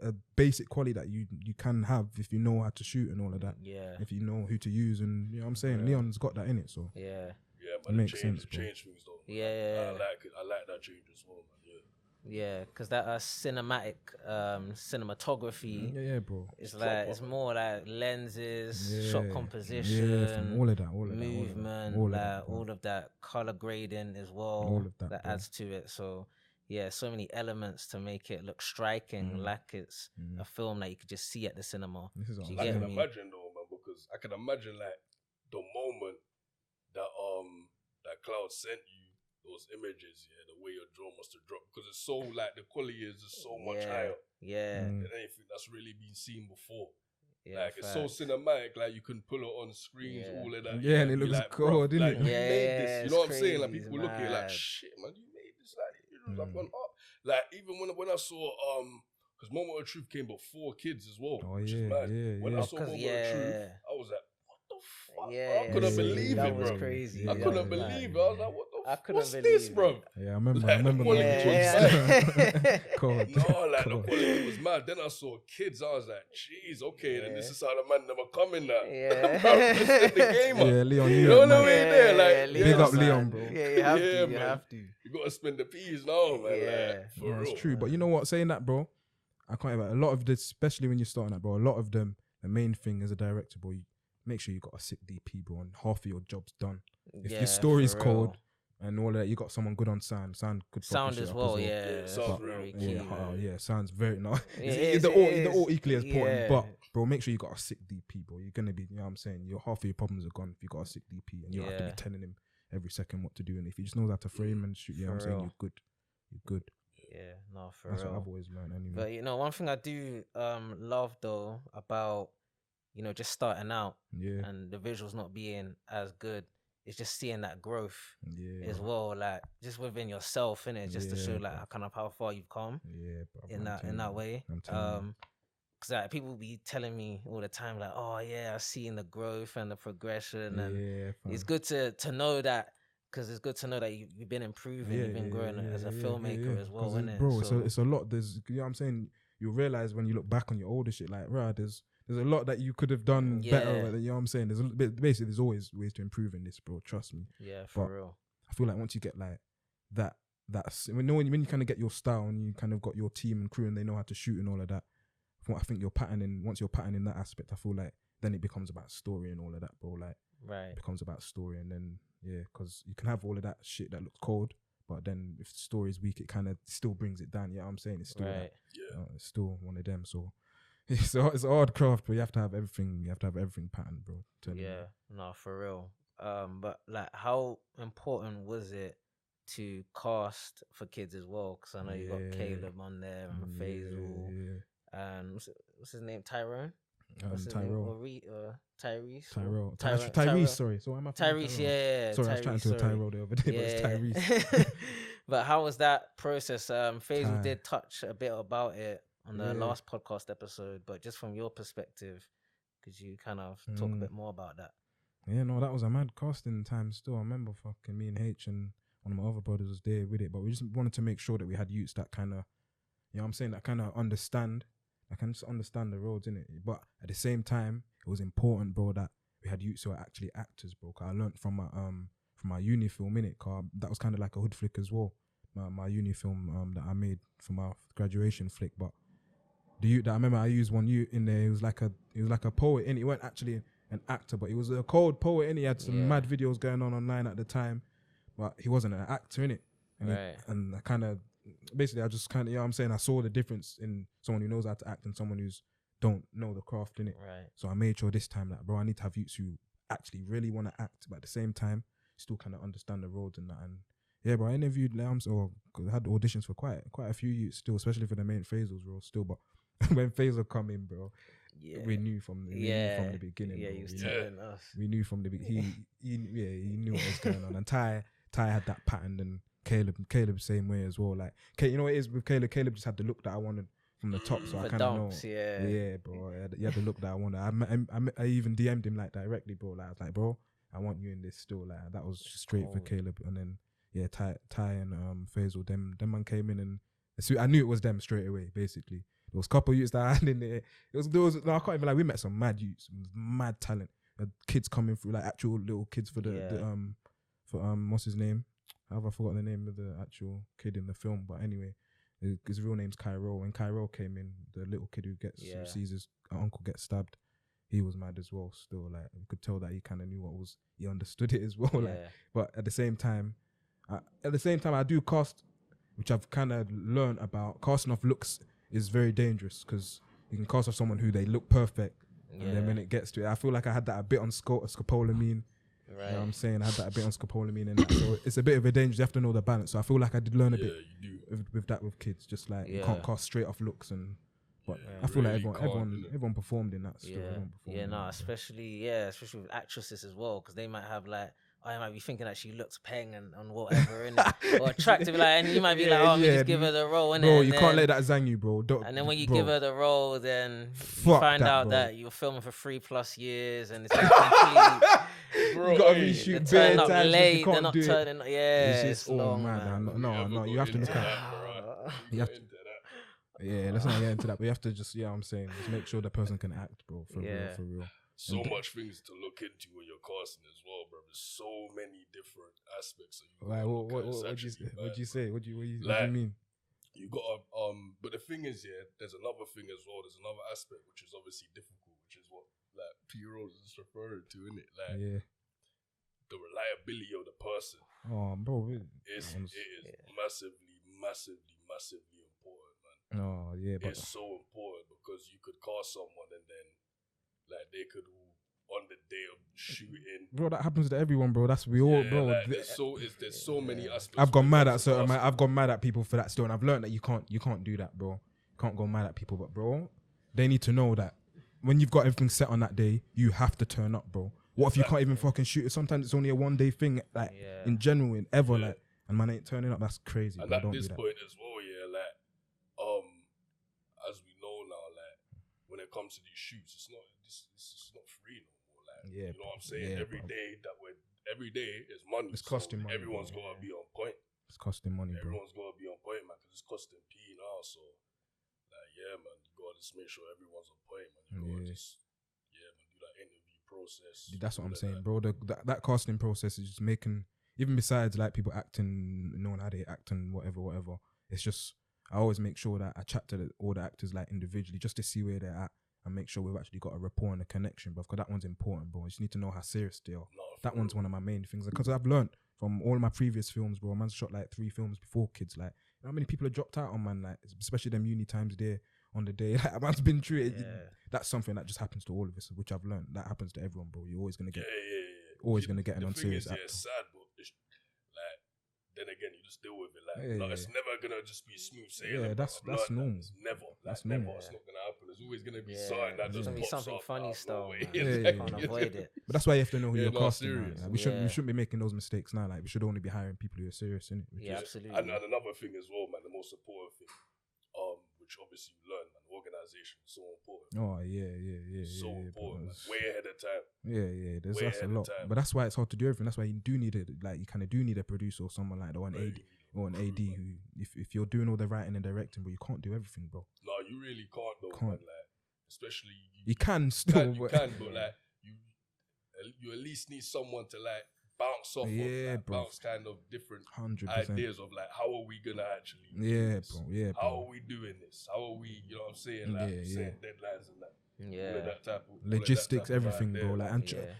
a basic quality that you can have if you know how to shoot and all of that. Yeah. If you know who to use, and you know what I'm saying, Leon's got that in it, so but it makes sense, bro. Change things though. I like that change as well, man. Yeah, because that cinematic cinematography, bro. It's more like lenses, shot composition, all of that, movement, all of that color grading as well. All of that adds to it. So so many elements to make it look striking, like it's a film that you could just see at the cinema. I can imagine though, man, because I can imagine like the moment that that Cloud sent you those images, the way your jaw must have dropped, because it's so like the quality is just so much higher than anything that's really been seen before. Like it's so cinematic, like you can pull it on screens, all of that. And it looks cool, didn't it? You made this, you know what I'm saying? Like people look at it like, shit, man, you made this. Like it was like on up. Like even when I saw because Moment of Truth came before Kids as well. Which is mad. When I saw Moment of Truth, I was like, what the fuck? I couldn't believe it, bro. Crazy. I couldn't believe it. I was like, what the fuck? What's this, bro? Yeah, I remember. I remember. The quality was mad. Then I saw Kids. I was like, jeez, okay, then this is how the man never coming now. This is the game up. Yeah, Leon. You know what I mean? There, like, big up Leon, bro. You have to. You gotta spend the peas now, man. For real. It's true. But you know what? Saying that, bro, I can't even. A lot of this, especially when you're starting that, bro. A lot of them, the main thing as a director, bro, you make sure you got a sick DP, bro, and half of your job's done. If your story's cold and all that, you got someone good on sound good sound as well. Sounds very key. Sounds very nice. They're all equally as important, but bro, make sure you got a sick DP, bro. You're gonna be, you know what I'm saying, your half of your problems are gone if you got a sick DP, and you don't have to be telling him every second what to do. And if he just knows how to frame and shoot, you know what I'm saying, you're good. That's what I've always learned anyway. But you know, one thing I do love though about, you know, just starting out and the visuals not being as good, it's just seeing that growth as well, like just within yourself, innit? Just to show like kind of how far you've come in that way. Because like, people be telling me all the time, like, oh yeah, I've seen the growth and the progression, and it's good to know that, because it's good to know that you've been improving, you've been growing as a filmmaker as well, innit? Bro, it's a lot. There's, you know what I'm saying, you'll realize when you look back on your older shit, like, right, there's there's a lot that you could have done better. You know what I'm saying? There's always ways to improve in this, bro. Trust me. Yeah, for real. I feel like once you get like that's when you kind of get your style and you kind of got your team and crew and they know how to shoot and all of that. I think once you're patterning that aspect, I feel like then it becomes about story and all of that, bro. Like, it becomes about story, and then because you can have all of that shit that looks cold, but then if the story is weak, it kind of still brings it down. You know what I'm saying? It's still it's still one of them. So it's a hard craft, but you have to have everything. You have to have everything patterned, bro. No, for real. But like, how important was it to cast for kids as well? Because I know you got Caleb on there and Faisal, and what's his name? Tyrone. Tyrese. Sorry, so am I? Tyrese. Yeah. Sorry, I was trying to Tyrone the other day, but it's Tyrese. But how was that process? Faisal did touch a bit about it on the last podcast episode, but just from your perspective, could you kind of talk a bit more about that? Yeah, no, that was a mad casting time still. I remember fucking me and H and one of my other brothers was there with it, but we just wanted to make sure that we had youths that kind of, you know what I'm saying, that kind of understand. I can just understand the roads, innit? But at the same time, it was important, bro, that we had youths who are actually actors, bro. Cause I learned from my uni film, innit? Cause that was kind of like a hood flick as well. My uni film that I made for my graduation flick. But the youth that I remember, I used one youth in there. He was like a poet, innit? He weren't actually an actor, but he was a cold poet, innit? He had some mad videos going on online at the time, but he wasn't an actor, innit? And I kind of, basically, I just kind of, you know what I'm saying, I saw the difference in someone who knows how to act and someone who's don't know the craft, innit? So I made sure this time that, bro, I need to have youths who actually really want to act, but at the same time, still kind of understand the roads and that. And yeah, bro, I interviewed Lambs, or had auditions for quite a few youths still, especially for the main Faisals role still. But when Faisal come in, bro, we knew from the beginning. Yeah, bro. he was telling us. We knew from the beginning. He knew what was going on. And Ty had that pattern, and Caleb same way as well. Like, you know what it is with Caleb? Caleb just had the look that I wanted from the top, so I kind of know. Yeah, bro. He had the look that I wanted. I even DM'd him like directly, bro. Like, I was like, bro, I want you in this still. Like, that was straight for Caleb. And then Ty and Faisal, them man came in, and I knew it was them straight away. Basically, there was a couple of youths that I had in there. No, I can't even, like, we met some mad youths, mad talent. Kids coming through, like actual little kids for what's his name? Have I forgotten the name of the actual kid in the film? But anyway, his real name's Cairo. When Cairo came in, the little kid who sees his uncle get stabbed, he was mad as well. Still, like, you could tell that he kind of knew he understood it as well. Like, but at the same time, I do cast, which I've kind of learned about. Casting off looks is very dangerous because you can cast off someone who they look perfect, and then when it gets to it, I feel like I had that a bit on Scopolamine. You know what I'm saying? I had that a bit on Scopolamine and that. So it's a bit of a danger. You have to know the balance. So I feel like I did learn a bit with that with kids. Just like you can't cast straight off looks, but I feel like everyone performed in that. Especially with actresses as well, because they might have like, I might be thinking that she looks paying and whatever, or attractive, like, and you might be like, just give her the role, innit? Bro, you can't let that zang you, bro. And then when you give her the role, then you find out that you're filming for 3+ years, and it's complete. Bro, you gotta reshoot bare times. Late, they're not turning. It's long, man. No, you have to look at. You have to. Yeah, let's not get into that. But you have to just, I'm saying, just make sure the person can act, bro. For real. So much things to look into when you're casting as well, bro. There's so many different aspects of you. Like, what do you say? What do you mean? You got but the thing is, there's another thing as well. There's another aspect which is obviously difficult, which is what like P Rose is referring to, isn't it? Like, the reliability of the person. Oh, bro, it is massively important, man. Oh, yeah, but it's so important because you could cast someone and then, like, they could on the day of shooting, bro, that happens to everyone, bro. That's we all, bro. Like, there's so many aspects. I've gone mad at certain man. I've gone mad at people for that still, and I've learned that you can't do that, bro. You can't go mad at people, but bro, they need to know that when you've got everything set on that day, you have to turn up, bro. What if you can't even fucking shoot it? Sometimes it's only a one day thing, like in general, like, and man ain't turning up. That's crazy. And bro. at Don't this do that. point as well, like, as we know now, like, when it comes to these shoots, it's not free no more. Like, you know what I'm saying? Every day is money. It's costing money. Everyone's gotta be on point. It's costing money, bro. Everyone's gotta be on point, man, because it's costing P now. So, like, man, you gotta gotta just make sure everyone's on point, man. You gotta just man, do that interview process. That's what I'm saying, bro. That casting process is just making, even besides like people acting, knowing how they act and whatever. It's just, I always make sure that I chat to all the actors like individually just to see where they're at and make sure we've actually got a rapport and a connection, bro. Because that one's important, bro. You just need to know how serious they are. That one's one of my main things. Because I've learned from all my previous films, bro. Man's shot like 3 films before kids. Like, you know how many people have dropped out on, man? Like, especially them uni times there on the day. Like, man's been through it. That's something that just happens to all of us, which I've learned. That happens to everyone, bro. You're always gonna get, always gonna get an unserious actor. It's sad, but it's, like, then again, you just deal with it. Like, it's never gonna just be smooth sailing. Yeah, that's normal. It's never. That's never. normal. It's not gonna happen. There's always gonna be something that just pops something up funny style. Can't avoid it. But that's why you have to know who you're casting. Serious. Like, we shouldn't be making those mistakes now. Like, we should only be hiring people who are serious, innit? Absolutely. And another thing as well, man, the most important thing, which obviously you learn, man, organization is so important. Oh yeah. So important, man. Way ahead of time. Yeah. That's a lot. But that's why it's hard to do everything. That's why you do need it. Like, you kind of do need a producer or someone like that, or an AD or an AD who, if you're doing all the writing and directing, but you can't do everything, bro. No, you really can't, though, man. Like, especially you can still, but like you at least need someone to like bounce off of, bounce kind of different 100%. ideas of like, how are we gonna actually do this? Bro. How are we doing this? How are we, you know what I'm saying? Like setting deadlines and that. All of that type of logistics, everything, bro. Like,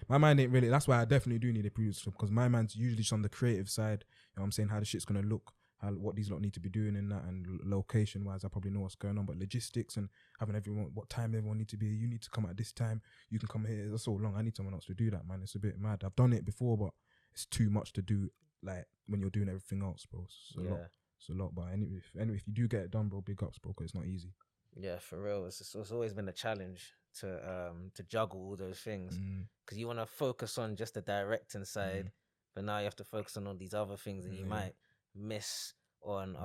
my mind ain't really. That's why I definitely do need a producer, because my mind's usually just on the creative side. You know what I'm saying? How the shit's gonna look, what these lot need to be doing in that, and location wise, I probably know what's going on. But logistics and having everyone, what time everyone need to be. You need to come at this time. You can come here. That's so long. I need someone else to do that, man. It's a bit mad. I've done it before, but it's too much to do. Like, when you're doing everything else, bro. It's a lot. It's a lot. But anyway, if you do get it done, bro, big ups, bro. Because it's not easy. Yeah, for real. It's always been a challenge to juggle all those things, because you want to focus on just the directing side, but now you have to focus on all these other things, and you might miss on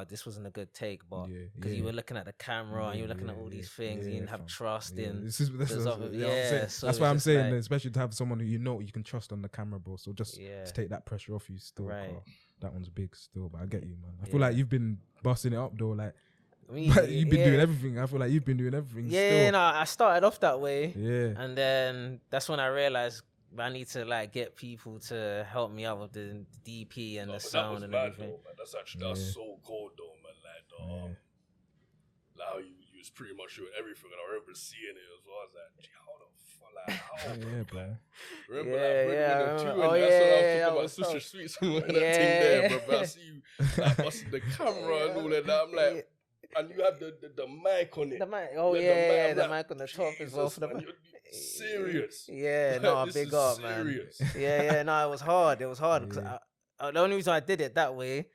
this wasn't a good take, but because you were looking at the camera and you were looking at all these things, and you didn't have trust in. That's why I'm saying, especially to have someone who you know you can trust on the camera, bro. So just to take that pressure off you still. That one's big still, but I get you, man. I feel like you've been busting it up though, like. I mean, you've been doing everything. I feel like you've been doing everything. No, I started off that way. And then that's when I realized I need to like get people to help me out with the DP and the sound and everything. Though, man. That's so cold though, man. Like how you was pretty much doing everything, and I remember seeing it as well. I was like, gee, how the fuck, like how? Bro. Remember I was talking about Sushi Sweets and that thing there, bro. I see you like busting the camera and all that. I'm like. And you have the mic on it. The mic, the mic on the top as well. For the serious. Big up, man. No, it was hard. It was hard because the only reason I did it that way,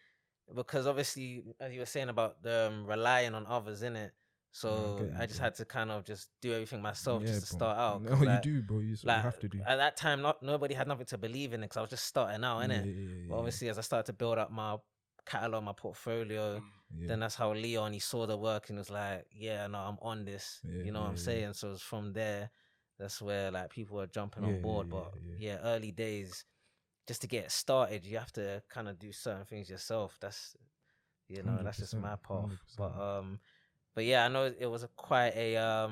because obviously, as you were saying about relying on others, innit? So I just had to kind of just do everything myself just to start out. No, like, you do, bro. You have to do. At that time, nobody had nothing to believe in it because I was just starting out, innit? But obviously, as I started to build up my catalog, my portfolio, then that's how Leon, he saw the work and was like, I'm on this, you know what I'm saying? So it's from there, that's where like people are jumping on board. But early days, just to get started, you have to kind of do certain things yourself. That's, that's just my path. But I know it was quite a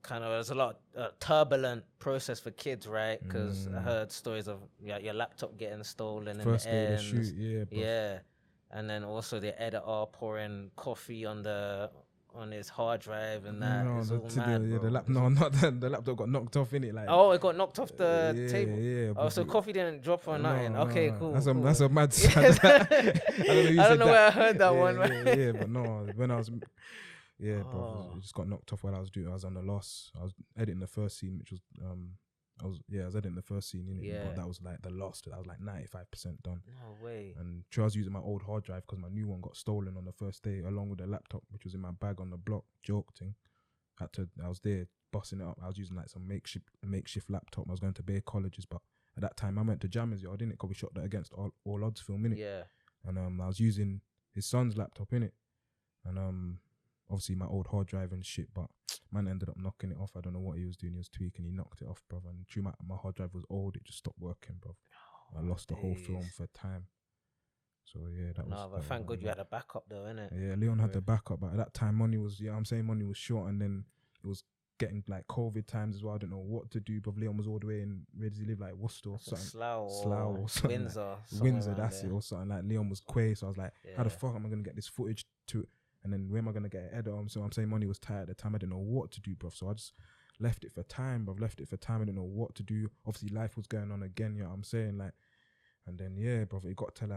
kind of, it was a lot turbulent process for kids, right? Because I heard stories of your laptop getting stolen First in the end. Shoot, and then also the editor pouring coffee on his hard drive and that. The laptop got knocked off in it. Like, it got knocked off the table. So coffee didn't drop or nothing. Okay, cool. That's a mad. I don't know where I heard that one. But no, when I was. Bro, it just got knocked off while I was on the loss. I was editing the first scene, which was I was editing the first scene in it, but that was like the lost. I was like 95% done. No way. And I was using my old hard drive because my new one got stolen on the first day, along with the laptop, which was in my bag on the block. Joke thing. I was there busting it up. I was using like some makeshift laptop. I was going to Bay colleges, but at that time I went to Jammers Yard, didn't it? Because we shot that against all odds film, innit? Yeah. And I was using his son's laptop, innit? And obviously my old hard drive and shit, but man ended up knocking it off. I don't know what he was doing. He was tweaking. He knocked it off, brother. And my hard drive was old. It just stopped working, bro. I lost the whole film for time. So yeah, that was. No, but thank God you had a backup though, innit? Yeah, Leon had the backup, but at that time money was money was short, and then it was getting like COVID times as well. I don't know what to do, but Leon was all the way in, where does he live, like Worcester or something, Slough or something, Windsor, that's there. it, or something. Like Leon was Quay, so I was like, how the fuck am I gonna get this footage to? And then where am I gonna get an edit on? So I'm saying money was tight at the time. I didn't know what to do, bro. So I just left it for time, bro. I didn't know what to do. Obviously life was going on again, you know what I'm saying, like. And then yeah, bro, it got two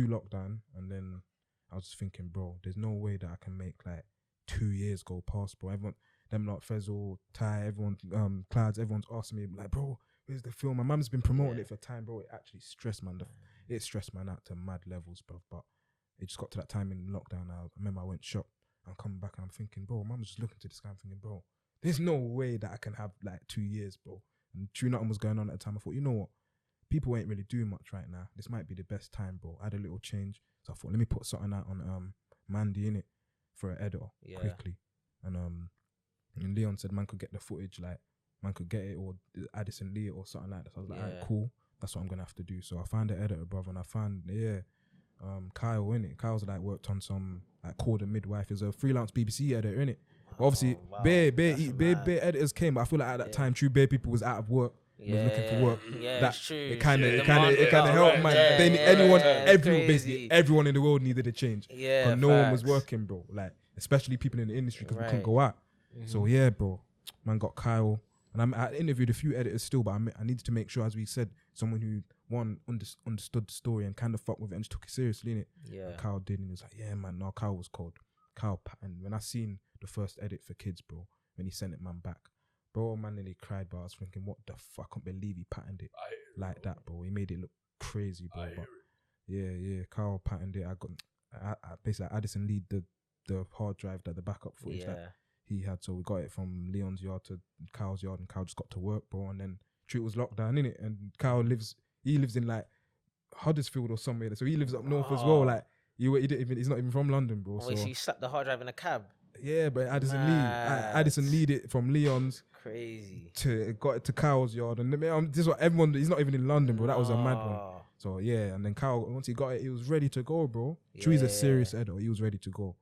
lockdown, and then I was just thinking, bro, there's no way that I can make like 2 years go past, bro. Everyone, them like Fezzle, Ty, everyone, Clouds, everyone's asking me like, bro, where's the film? My mum's been promoting it for time, bro. It actually stressed man. It stressed man out to mad levels, bro. But it just got to that time in lockdown. I remember I went shop. I'm coming back and I'm thinking, bro, mum's just looking to this guy. I'm thinking, bro, there's no way that I can have like 2 years, bro. And True Nothing was going on at the time. I thought, you know what? People ain't really doing much right now. This might be the best time, bro. I had a little change. So I thought, let me put something out on Mandy, innit, for an editor quickly. And Leon said man could get the footage, like man could get it, or Addison Lee or something like that. So I was like, alright, cool. That's what I'm gonna have to do. So I found the editor, brother, and I found Kyle, innit. Kyle's like worked on some like Call the Midwife. Is a freelance BBC editor, innit. But obviously, bare editors came, but I feel like at that time, True Bare people was out of work. Was looking for work. Yeah, that true. It kind of helped, man. Basically everyone in the world needed a change. Yeah, because no one was working, bro. Like especially people in the industry, because we couldn't go out. So yeah, bro, man got Kyle, and I interviewed a few editors still, but I needed to make sure, as we said, someone who understood the story and kind of fucked with it and just took it seriously, innit? Yeah. And Kyle did, and he was like, yeah, man, no, Kyle was cold. And when I seen the first edit for kids, bro, when he sent it man back. Bro, man nearly cried, but I was thinking, what the fuck? I can't believe he patterned it like that, bro. He made it look crazy, bro. But yeah, Carl patterned it. I basically Addison Lee the hard drive, that the backup footage that he had. So we got it from Leon's yard to Carl's yard, and Carl just got to work, bro. And then True was locked down, innit? And Carl lives in like Huddersfield or somewhere. So he lives up north as well. Like he's not even from London, bro. Wait, so you slapped the hard drive in a cab? Yeah, but Addison Lead it from Leon's crazy got it to Kyle's yard, and this is what everyone. He's not even in London, bro. That was a mad one. So yeah, and then Kyle, once he got it, he was ready to go, bro. He's a serious editor. He was ready to go,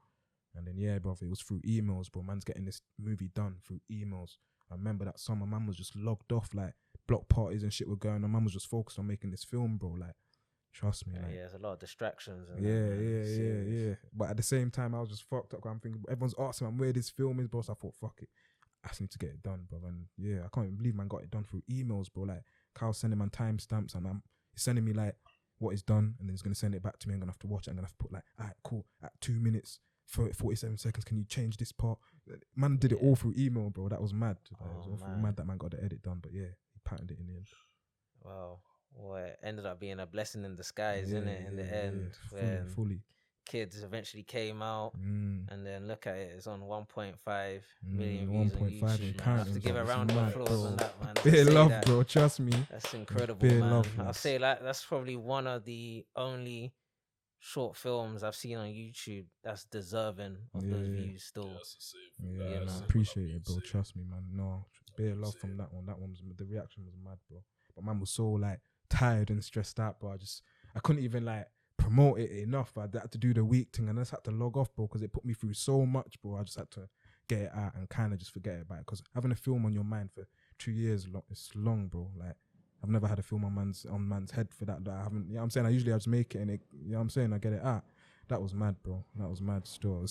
and then yeah, bro, it was through emails, bro. Man's getting this movie done through emails. I remember that summer, man was just logged off, like block parties and shit were going on. Man was just focused on making this film, bro. Like, trust me. Like, there's a lot of distractions. Yeah. But at the same time, I was just fucked up. I'm thinking, everyone's asking man where this film is, bro. So I thought, fuck it. I just need to get it done, bro. And yeah, I can't even believe man got it done through emails, bro. Like, Kyle's sending man timestamps, and he's sending me like what is done, and then he's gonna send it back to me. I'm gonna have to watch it. I'm gonna have to put like, alright, cool. At 2 minutes, 47 seconds, can you change this part? Man did it all through email, bro. That was mad. It was all mad that man got the edit done, but yeah, he patterned it in the end. Wow. Well, it ended up being a blessing in disguise, innit? In the end, fully. Kids eventually came out, and then look at it, it's on 1.5 million views on YouTube. I have to give a round of applause on that, man. Bit of love, bro. Trust me. That's incredible, man. I'll say that's probably one of the only short films I've seen on YouTube that's deserving of those views still. Yeah, I appreciate it, bro. Trust me, man. No, bit of love from that one. That one was, the reaction was mad, bro. But man was so like tired and stressed out, bro. I couldn't even like promote it enough. I had to do the week thing, and I just had to log off, bro, because it put me through so much, bro. I just had to get it out and kind of just forget about it, because having a film on your mind for 2 years, it's long, bro. Like, I've never had a film on man's head for that. I haven't, you know what I'm saying? I just make it, and it, you know what I'm saying? I get it out. That was mad, bro. That was mad still.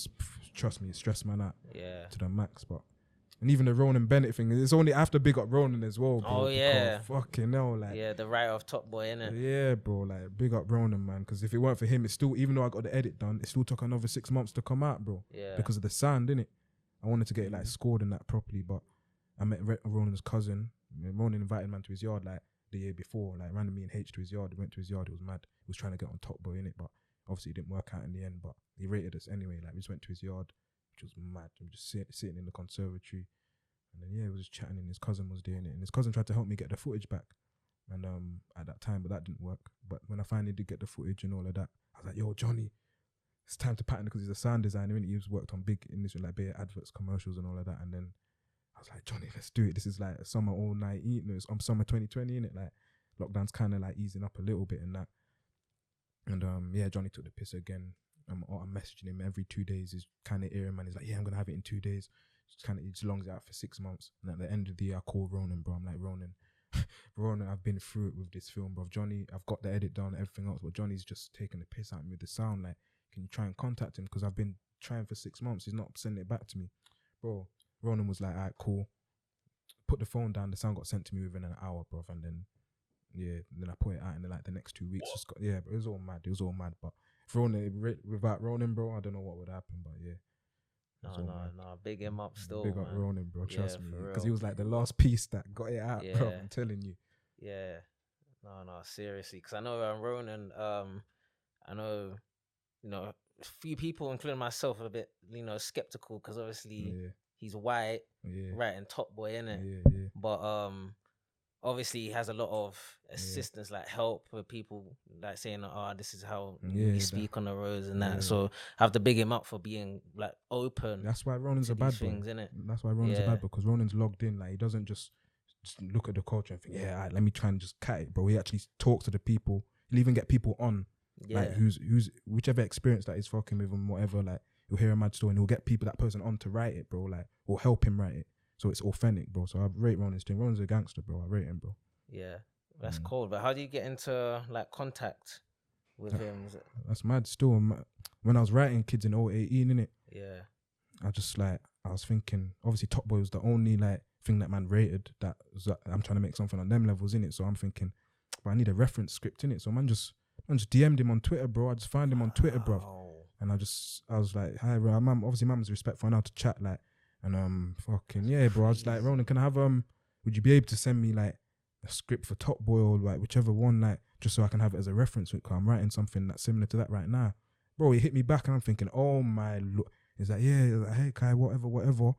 Trust me, it stressed man out to the max, but. And even the Ronan Bennett thing, it's only after big up Ronan as well, bro. Oh, yeah. Fucking hell, like. Yeah, the writer of Top Boy, innit? Yeah, bro, like, big up Ronan, man. Because if it weren't for him, it's still, even though I got the edit done, it still took another 6 months to come out, bro. Yeah. Because of the sound, innit? I wanted to get it, like, scored and that properly, but I met Ronan's cousin. Ronan invited man to his yard, like, the year before, like, ran me and H to his yard. We went to his yard, it was mad. He was trying to get on Top Boy, innit? But obviously it didn't work out in the end, but he rated us anyway. Like, we just went to his yard, which was mad. We were just sitting in the conservatory. And then, yeah, he was just chatting, and his cousin was doing it. And his cousin tried to help me get the footage back. And at that time, but that didn't work. But when I finally did get the footage and all of that, I was like, yo, Johnny, it's time to pattern, because he's a sound designer, and he was worked on big industry, like big adverts, commercials and all of that. And then I was like, Johnny, let's do it. This is like summer all night eating. It's summer 2020, innit? Like, lockdown's kind of like easing up a little bit and that. And yeah, Johnny took the piss again. I'm messaging him every 2 days. He's kind of earing, man. He's like, yeah, I'm gonna have it in 2 days. Just longs it out for 6 months. And at the end of the year, I call Ronan, bro. I'm like, Ronan, I've been through it with this film, bro. Johnny, I've got the edit down and everything else, but Johnny's just taking the piss out of me with the sound. Like, can you try and contact him? Because I've been trying for 6 months. He's not sending it back to me, bro. Ronan was like, all right, cool. Put the phone down. The sound got sent to me within an hour, bro. And then, yeah, then I put it out in the next 2 weeks. But it was all mad. But without Ronan, bro, I don't know what would happen. But yeah. No, big him up still. Big up Ronan, bro. Trust me, because he was like the real. last piece that got it out, bro. I'm telling you. Yeah. No, seriously. Because I know Ronan, I know, a few people, including myself, are a bit, skeptical because obviously he's white, right, and Top Boy, innit? Yeah. But obviously he has a lot of assistance, like help with people, like saying, "Oh, this is how you speak on the roads and that." Yeah. So I have to big him up for being like open. That's why Ronan's a bad thing, innit? That's why Ronan's a bad, because Ronan's logged in. Like, he doesn't just look at the culture and think, "Yeah, right, let me try and just cut it," bro. He actually talks to the people. He'll even get people on, like who's whichever experience that he's fucking with and whatever. Like, he'll hear a mad story and he'll get that person on to write it, bro. Like, or help him write it. So it's authentic, bro. So I rate Ronan's thing. Ronan's a gangster, bro. I rate him, bro. Yeah, that's cool. But how do you get into like contact with him? That's mad. Still, when I was writing Kids in 018, innit? Yeah. I was thinking, obviously Top Boy was the only like thing that man rated that was, I'm trying to make something on them levels, innit? So I'm thinking, but I need a reference script, innit? So man just DM'd him on Twitter, bro. I just found him on Twitter, bro. And I was like, hi, bro. Obviously, man's respectful. I know how to chat, like. And fucking yeah, bro. I was like, Ronan, can I have would you be able to send me like a script for Top Boy or like whichever one, like just so I can have it as a reference? Because I'm writing something that's similar to that right now, bro. He hit me back and I'm thinking, oh my look. He's like, yeah. He's like, hey Kai, whatever.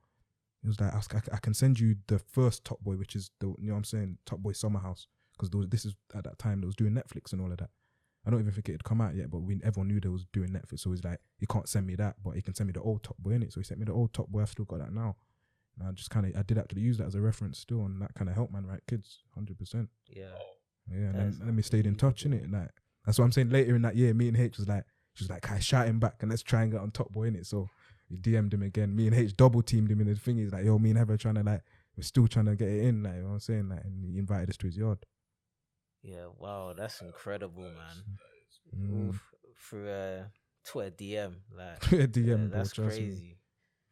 He was like, I can send you the first Top Boy, which is the what I'm saying, Top Boy Summer House, because this is at that time that was doing Netflix and all of that. I don't even think it had come out yet, but everyone knew they was doing Netflix. So he's like, he can't send me that, but he can send me the old Top Boy, innit? So he sent me the old Top Boy. I've still got that now. And I did actually use that as a reference still, and that kind of helped man write kids, 100%. Yeah. Yeah, and then we stayed in touch, innit? Like, that's what I'm saying. Later in that year, me and H was like, she was like, Kai, shout him back and let's try and get on Top Boy, innit? So we DM'd him again. Me and H double teamed him, and the thing is like, yo, me and Heather trying to like, we're still trying to get it in, like, you know what I'm saying? Like, and he invited us to his yard. Yeah, wow, that's incredible, man. Through Twitter DM, like Twitter DM, bro, that's crazy.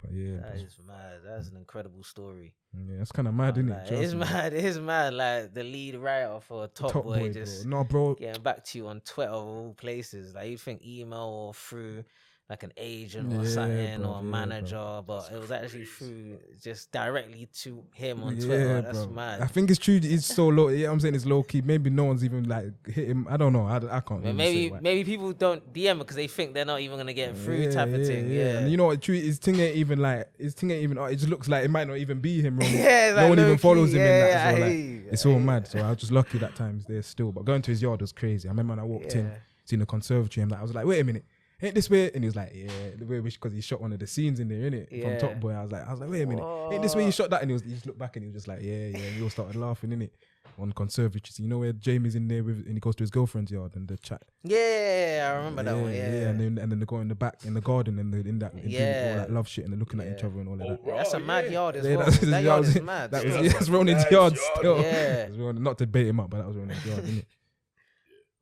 But yeah, that is mad. That's an incredible story. Yeah, that's kind of mad, isn't it? It is mad. It is mad. Like the lead writer for Top Boy just getting back to you on Twitter of all places. Like you'd think email or through like an agent or something, or a manager, but it was actually through just directly to him on Twitter. That's mad. I think it's true. It's so low. Yeah, I'm saying it's low key. Maybe no one's even like hit him. I don't know. I can't. Maybe people don't DM because they think they're not even gonna get through type of thing. Yeah. And you know what? True. His thing ain't even like. It just looks like it might not even be him. Yeah. No one even follows him in that. So like, it's all mad. So I was just lucky that time's there still. But going to his yard was crazy. I remember when I walked in, seen the conservatory, and I was like, wait a minute. Ain't this way? And he was like, yeah, the way because he shot one of the scenes in there, innit? From Top Boy. I was like, wait a minute, ain't this way you shot that? And he just looked back and he was just like, yeah. And we all started laughing, innit? On conservatory. So you know where Jamie's in there and he goes to his girlfriend's yard and the chat. Yeah, I remember that one. Yeah. And then they go in the back in the garden and in all that love shit and they're looking at each other and all of that. That's a mad yard as well. That yard is mad. That's Ronan's yard still. Yeah. Not to bait him up, but that was Ronan's yard, innit?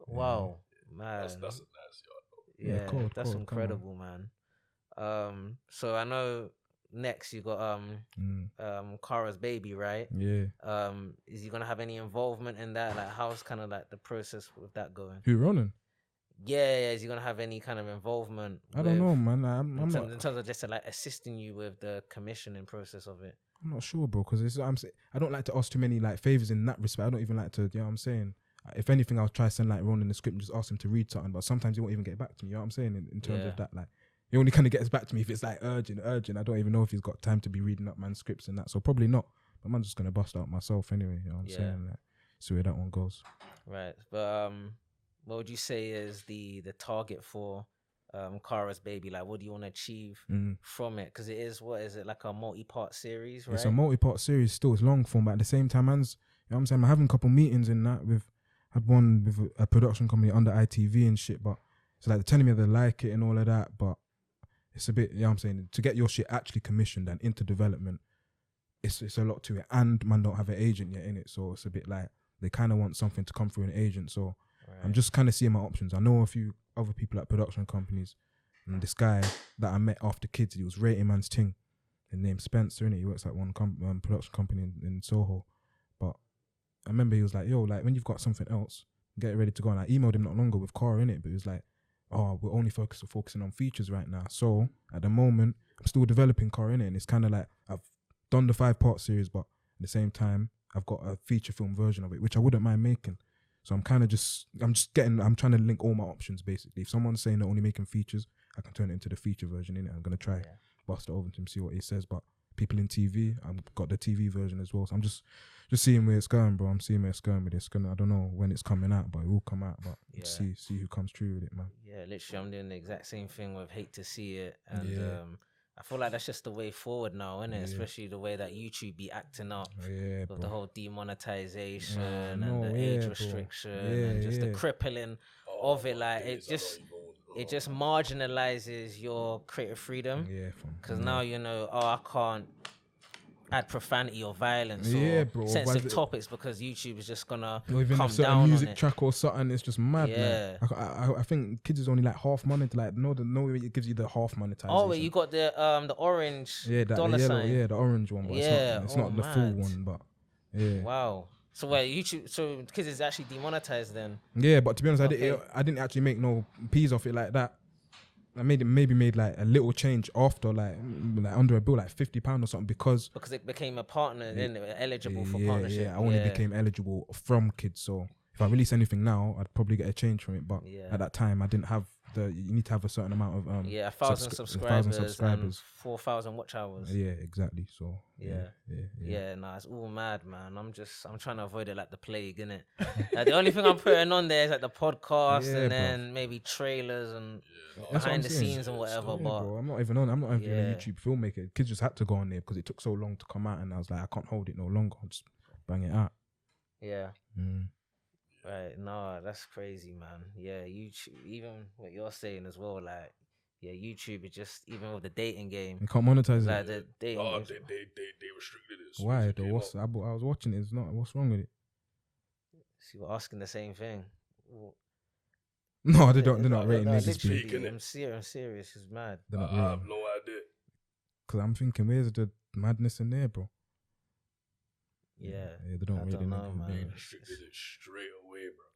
Wow, man. That's a nice yard. Yeah, that's incredible, man. So I know next you got Cara's baby, right? Yeah. Is he gonna have any involvement in that? Like, how's kind of like the process with that going? Who, Ronan? Yeah. Is he gonna have any kind of involvement? I don't know, man. In terms of just like assisting you with the commissioning process of it. I'm not sure, bro, because I don't like to ask too many like favors in that respect. I don't even like to, you know what I'm saying? If anything, I'll try to send like Ronan the script and just ask him to read something, but sometimes he won't even get back to me, you know what I'm saying? In terms of that, like, he only kind of gets back to me if it's like urgent. I don't even know if he's got time to be reading up man's scripts and that, so probably not. But I'm just going to bust out myself anyway, you know what I'm saying? Like, see where that one goes. Right, but what would you say is the target for Cara's baby? Like, what do you want to achieve from it? Because it is, what is it, like a multi-part series, right? It's a multi-part series still. It's long form, but at the same time, you know what I'm saying? I'm having a couple meetings in that with had one with a production company under ITV and shit, but it's like they're telling me they like it and all of that, but it's a bit, you know what I'm saying, to get your shit actually commissioned and into development, it's a lot to it, and man don't have an agent yet in it, so it's a bit like they kind of want something to come through an agent. So I'm just kind of seeing my options. I know a few other people at production companies, and this guy that I met after kids, he was rating man's thing. His name's Spencer, innit? He works at one production company in Soho. But I remember he was like, yo, like when you've got something else, get it ready to go. And I emailed him not longer with Cara in it, but he was like, oh, we're only focusing on features right now. So at the moment, I'm still developing Cara in it, and it's kind of like I've done the 5-part series, but at the same time, I've got a feature film version of it, which I wouldn't mind making. So I'm trying to link all my options basically. If someone's saying they're only making features, I can turn it into the feature version in it. I'm gonna try bust it over to him, see what he says. But people in TV, I've got the TV version as well. So I'm just seeing where it's going, bro. I'm seeing where it's going with this. I don't know when it's coming out, but it will come out. But see who comes through with it, man. Yeah, literally, I'm doing the exact same thing with Hate to See It, and I feel like that's just the way forward now, isn't it? Yeah. Especially the way that YouTube be acting up with the whole demonetization and the age restriction and just the crippling of it. Like it just marginalizes your creative freedom. Yeah, because now you know, I can't add profanity or violence or sensitive topics because YouTube is just gonna come down on music it. Track or something. It's just mad. Yeah, like, I think kids is only like half monetized. Like no way it gives you the half monetization. Oh, you got the orange dollar sign. The orange one. But it's not the full one. But wow. So where YouTube? So kids is actually demonetized then? Yeah, but to be honest, I didn't actually make no peas off it like that. I made like a little change after like under a bill like £50 or something because it became a partner, then eligible for partnership. Yeah, I only became eligible from kids. So if I release anything now, I'd probably get a change from it. But at that time, I didn't have you need to have a certain amount of 1,000 subscribers and 4,000 watch hours. Yeah, exactly. So no, it's all mad, man. I'm trying to avoid it like the plague, innit? Like, the only thing I'm putting on there is like the podcast and then maybe trailers and behind the scenes and whatever. But bro, I'm not even a YouTube filmmaker. Kids just had to go on there because it took so long to come out, and I was like, I can't hold it no longer. I'll just bang it out. Yeah. Right, no, that's crazy, man. Yeah, YouTube, even what you're saying as well, like, YouTube is just, even with the dating game. You can't monetize like it. The dating game. They restricted it. Why though? I was watching it. It's not. What's wrong with it? See, we're asking the same thing. No, they're not rating niggas. I'm serious. It's mad. I have no idea. Because I'm thinking, where's the madness in there, bro? Yeah, they don't really know, man. They restricted it straight away, bro.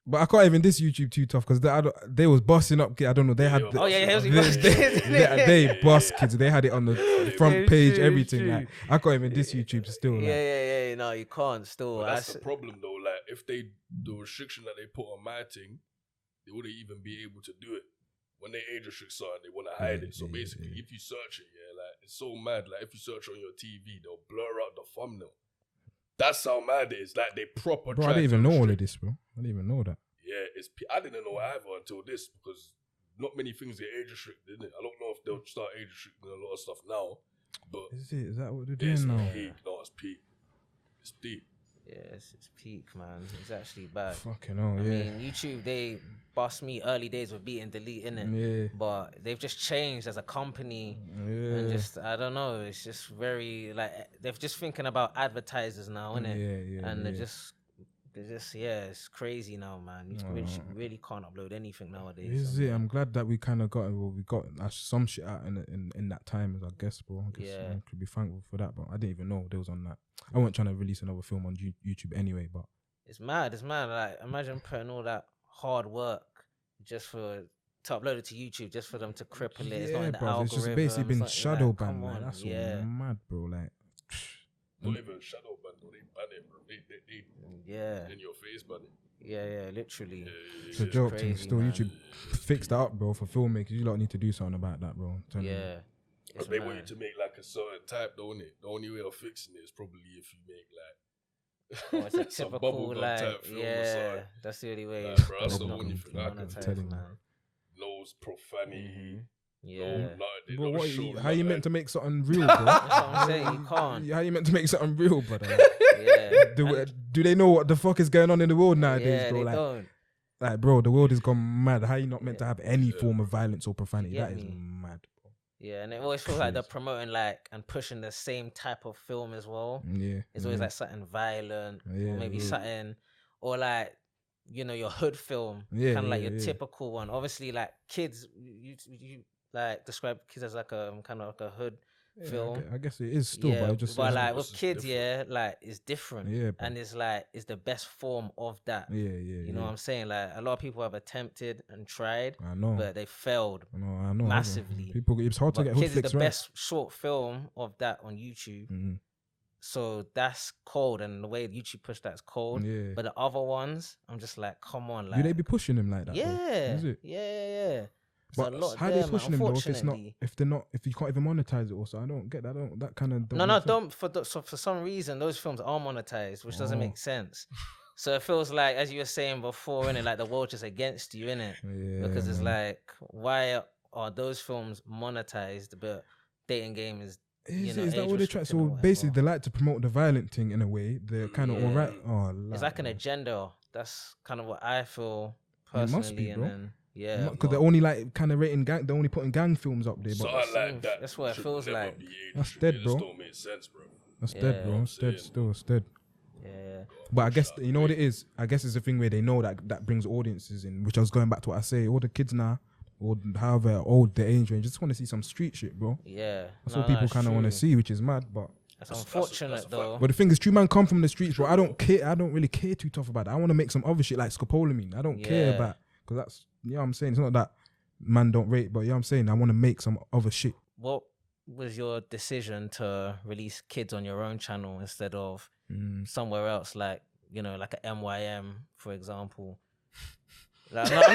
But I can't even diss YouTube too tough because they was busting up. I don't know. They had they bust kids. They had it on the front page, everything. Like I can't even diss YouTube still. Like. No, you can't still. But that's the problem though. Like if the restriction that they put on my thing, they wouldn't even be able to do it. When they age restrict something, they want to hide it. So basically, if you search it, like it's so mad. Like if you search on your TV, they'll blur out the thumbnail. That's how mad it is. Like they proper. Bro, I didn't even know all of this, bro. I didn't even know that. Yeah, I didn't know either until this because not many things get age restricted. I don't know if they'll start age restricting a lot of stuff now. But is that what they're doing now? It's peak. It's deep. Yeah, it's peak, man. It's actually bad. Fucking hell, I mean, YouTube, they bust me early days with beat and delete, innit? Yeah. But they've just changed as a company. Yeah. And just, I don't know, it's just very, like, they're just thinking about advertisers now, innit? Yeah. And they're just, it's crazy now, man. You really can't upload anything nowadays. I'm glad that we kind of got some shit out in that time, I guess, bro. I guess I could be thankful for that, but I didn't even know they was on that. I wasn't trying to release another film on YouTube anyway, but it's mad. Like, imagine putting all that hard work just to upload it to YouTube, just for them to cripple it. It's not in the algorithm. It's just basically been shadow banned. Like, that's all mad, bro. Like, not even shadow banned, they ban it, bro. They in your face, buddy. Yeah, literally. It's a joke thing. Still, man. YouTube fixed that up, bro. For filmmakers, you lot need to do something about that, bro. But they want you to make like a certain type, don't it? The only way of fixing it is probably if you make like it's a typical like type film that's the only way. Bro, that's the only thing I can tell you, man. Loads profanity, Yeah. No, how you meant to make something real, bro? That's what I'm saying. You can't. How you meant to make something real, brother? Like, Yeah. do they know what the fuck is going on in the world nowadays, Yeah, bro? they Like, don't. like, bro, the world has gone mad. How you not meant to have any form of violence or profanity? That is mad, bro. Yeah, and it always feels like they're promoting like and pushing the same type of film as well. Yeah. It's always like something violent, or maybe something, or like, you know, your hood film, kind of like your typical one. Obviously, like kids, you like describe kids as like a kind of like a hood film. I guess it is still, but it just like with kids, like it's different. Yeah, and it's like it's the best form of that. You know what I'm saying? Like a lot of people have attempted and tried, but they failed massively. It's hard to get hood flicks right. Kids is the best short film of that on YouTube. Mm-hmm. So that's cold, and the way YouTube pushed that is cold. Yeah. But the other ones, I'm just like, come on, like. Do they be pushing them like that? Yeah. Is it? Yeah. But how are they pushing them though? If you can't even monetize it, also, I don't get that. That kind of for some reason those films are monetized, which doesn't make sense. So it feels like, as you were saying before, innit, like the world's just against you, innit? Yeah, because it's like, why are those films monetized, but Dating Game is. Is that what they try? So basically, they like to promote the violent thing in a way. They're kind of alright. It's like an agenda. That's kind of what I feel personally. It must be, bro. Because they're only like kind of rating gang. They're only putting gang films up there. But like that. That's what it feels like. That's dead, bro. Don't make sense, bro. That's dead, bro. It's dead. Still, it's dead. Yeah. But I guess you know what it is. I guess it's a thing where they know that brings audiences in. Which I was going back to what I say. All the kids now, or however old the age range, just want to see some street shit, bro. Yeah. That's what people kind of want to see, which is mad, but. That's unfortunate though. But the thing is, true man come from the streets, bro. I don't care. I don't really care too tough about that. I want to make some other shit like Scopolamine. I don't care about, because that's, you know what I'm saying. It's not that man don't rate, but you know what I'm saying. I want to make some other shit. What was your decision to release kids on your own channel instead of somewhere else, like, you know, like a MYM, for example? Like, I'm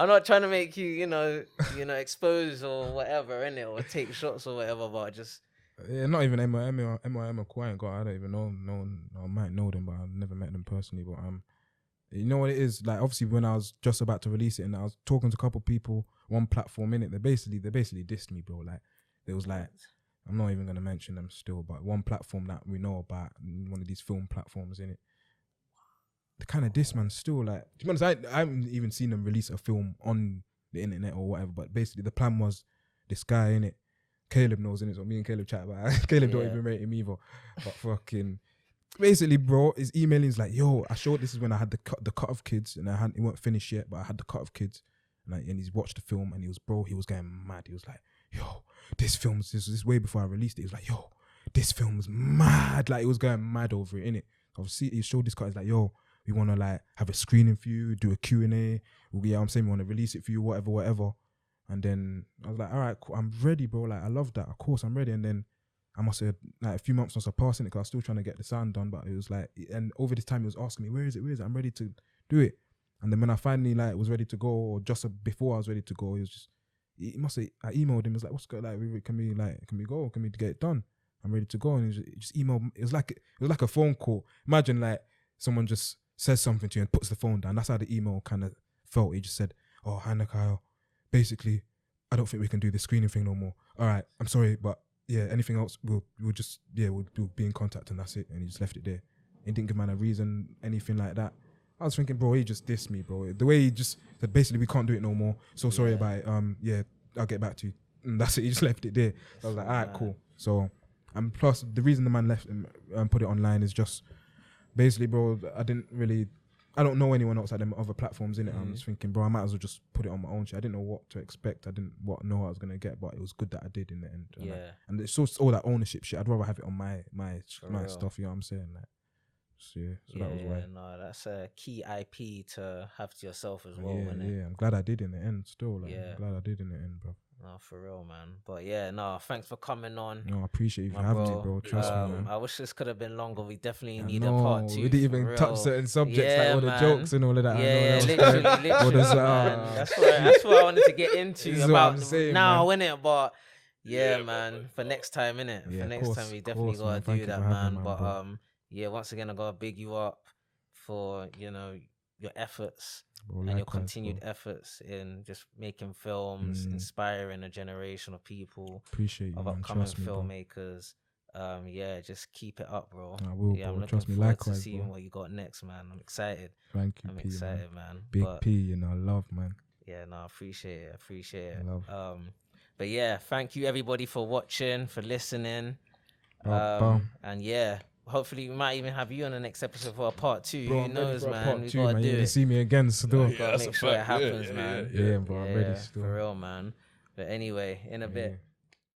not trying to make you, you know, expose or whatever, innit, or take shots or whatever, but just. Yeah, not even MIM or Quiet God. I don't even know. I might know them, but I've never met them personally. But you know what it is? Like, obviously, when I was just about to release it, and I was talking to a couple people, one platform in it, they basically dissed me, bro. Like, there was like, I'm not even gonna mention them still, but one platform that we know about, one of these film platforms in it. The kind of diss, man, still, like, to be honest, I haven't even seen them release a film on the internet or whatever, but basically the plan was this guy in it, Caleb knows in it, so me and Caleb chat about it. Caleb don't even rate him either, but fucking, basically, bro, his emailing is like, yo, this is when I had the cut of kids, and it weren't finished yet, but I had the cut of kids, and he's watched the film, and he was going mad. He was like, yo, this is way before I released it. He was like, yo, this film's mad. Like, he was going mad over it, innit? Obviously, he showed this cut, he's like, yo, we want to like have a screening for you, do a Q&A. Yeah, I'm saying we want to release it for you, whatever. And then I was like, all right, cool, I'm ready, bro. Like, I love that. Of course, I'm ready. And then I must have, like, a few months must have passed in it because I was still trying to get the sound done. But it was like, and over this time, he was asking me, where is it? I'm ready to do it. And then when I finally like was ready to go, or just before I was ready to go, I emailed him. He was like, what's good? Like, can we go? Can we get it done? I'm ready to go. And he just emailed. It was like a phone call. Imagine like someone just says something to you and puts the phone down. That's how the email kind of felt. He just said, oh, Hannah Kyle, basically, I don't think we can do the screening thing no more. All right, I'm sorry, but yeah, anything else, we'll be in contact, and that's it. And he just left it there. He didn't give man a reason, anything like that. I was thinking, bro, he just dissed me, bro. The way he just said, basically, we can't do it no more. So sorry about it. I'll get back to you. And that's it. He just left it there. I was like, all right, cool. So, and plus, the reason the man left and put it online is just, basically, bro, I don't know anyone else at them other platforms in it. I'm just thinking, bro, I might as well just put it on my own shit. I didn't know what to expect. I didn't know what I was gonna get, but it was good that I did in the end. And it's all that ownership shit. I'd rather have it on my stuff. You know what I'm saying? Like, so that was why. No, that's a key IP to have to yourself as well. Yeah, I'm glad I did in the end. Still, like, I'm glad I did in the end, bro. No, for real, man. But yeah, no, thanks for coming on. No, I appreciate you for having me, bro. Trust me, man. I wish this could have been longer. We definitely need a part 2. We didn't even touch certain subjects, like all the jokes and all of that. Yeah, literally. That's what I wanted to get into about now, innit? But yeah, man, for next time, innit? For next time, we definitely gotta do that, man. But once again, I gotta big you up for, your efforts Bro, and your likewise, continued bro. efforts in just making films, inspiring a generation of people, Appreciate you, of man. upcoming Trust me, bro. filmmakers. Yeah, just keep it up, bro. I will, yeah, bro. I'm looking Trust me, forward to likewise, seeing bro. what you got next, man. I'm excited. Thank you, I'm P, excited, man. Big But, P, you know, love, man. yeah, no, I appreciate it. Love. But yeah, thank you everybody for watching, for listening. Bum. And yeah, hopefully we might even have you on the next episode for a part 2. Bro, Who I'm ready knows, for a man? part We 2, gotta man. do You're gonna it. see me again still. Gotta make sure it happens, man. Yeah, bro, I'm ready still. For real, man. But anyway, in a bit.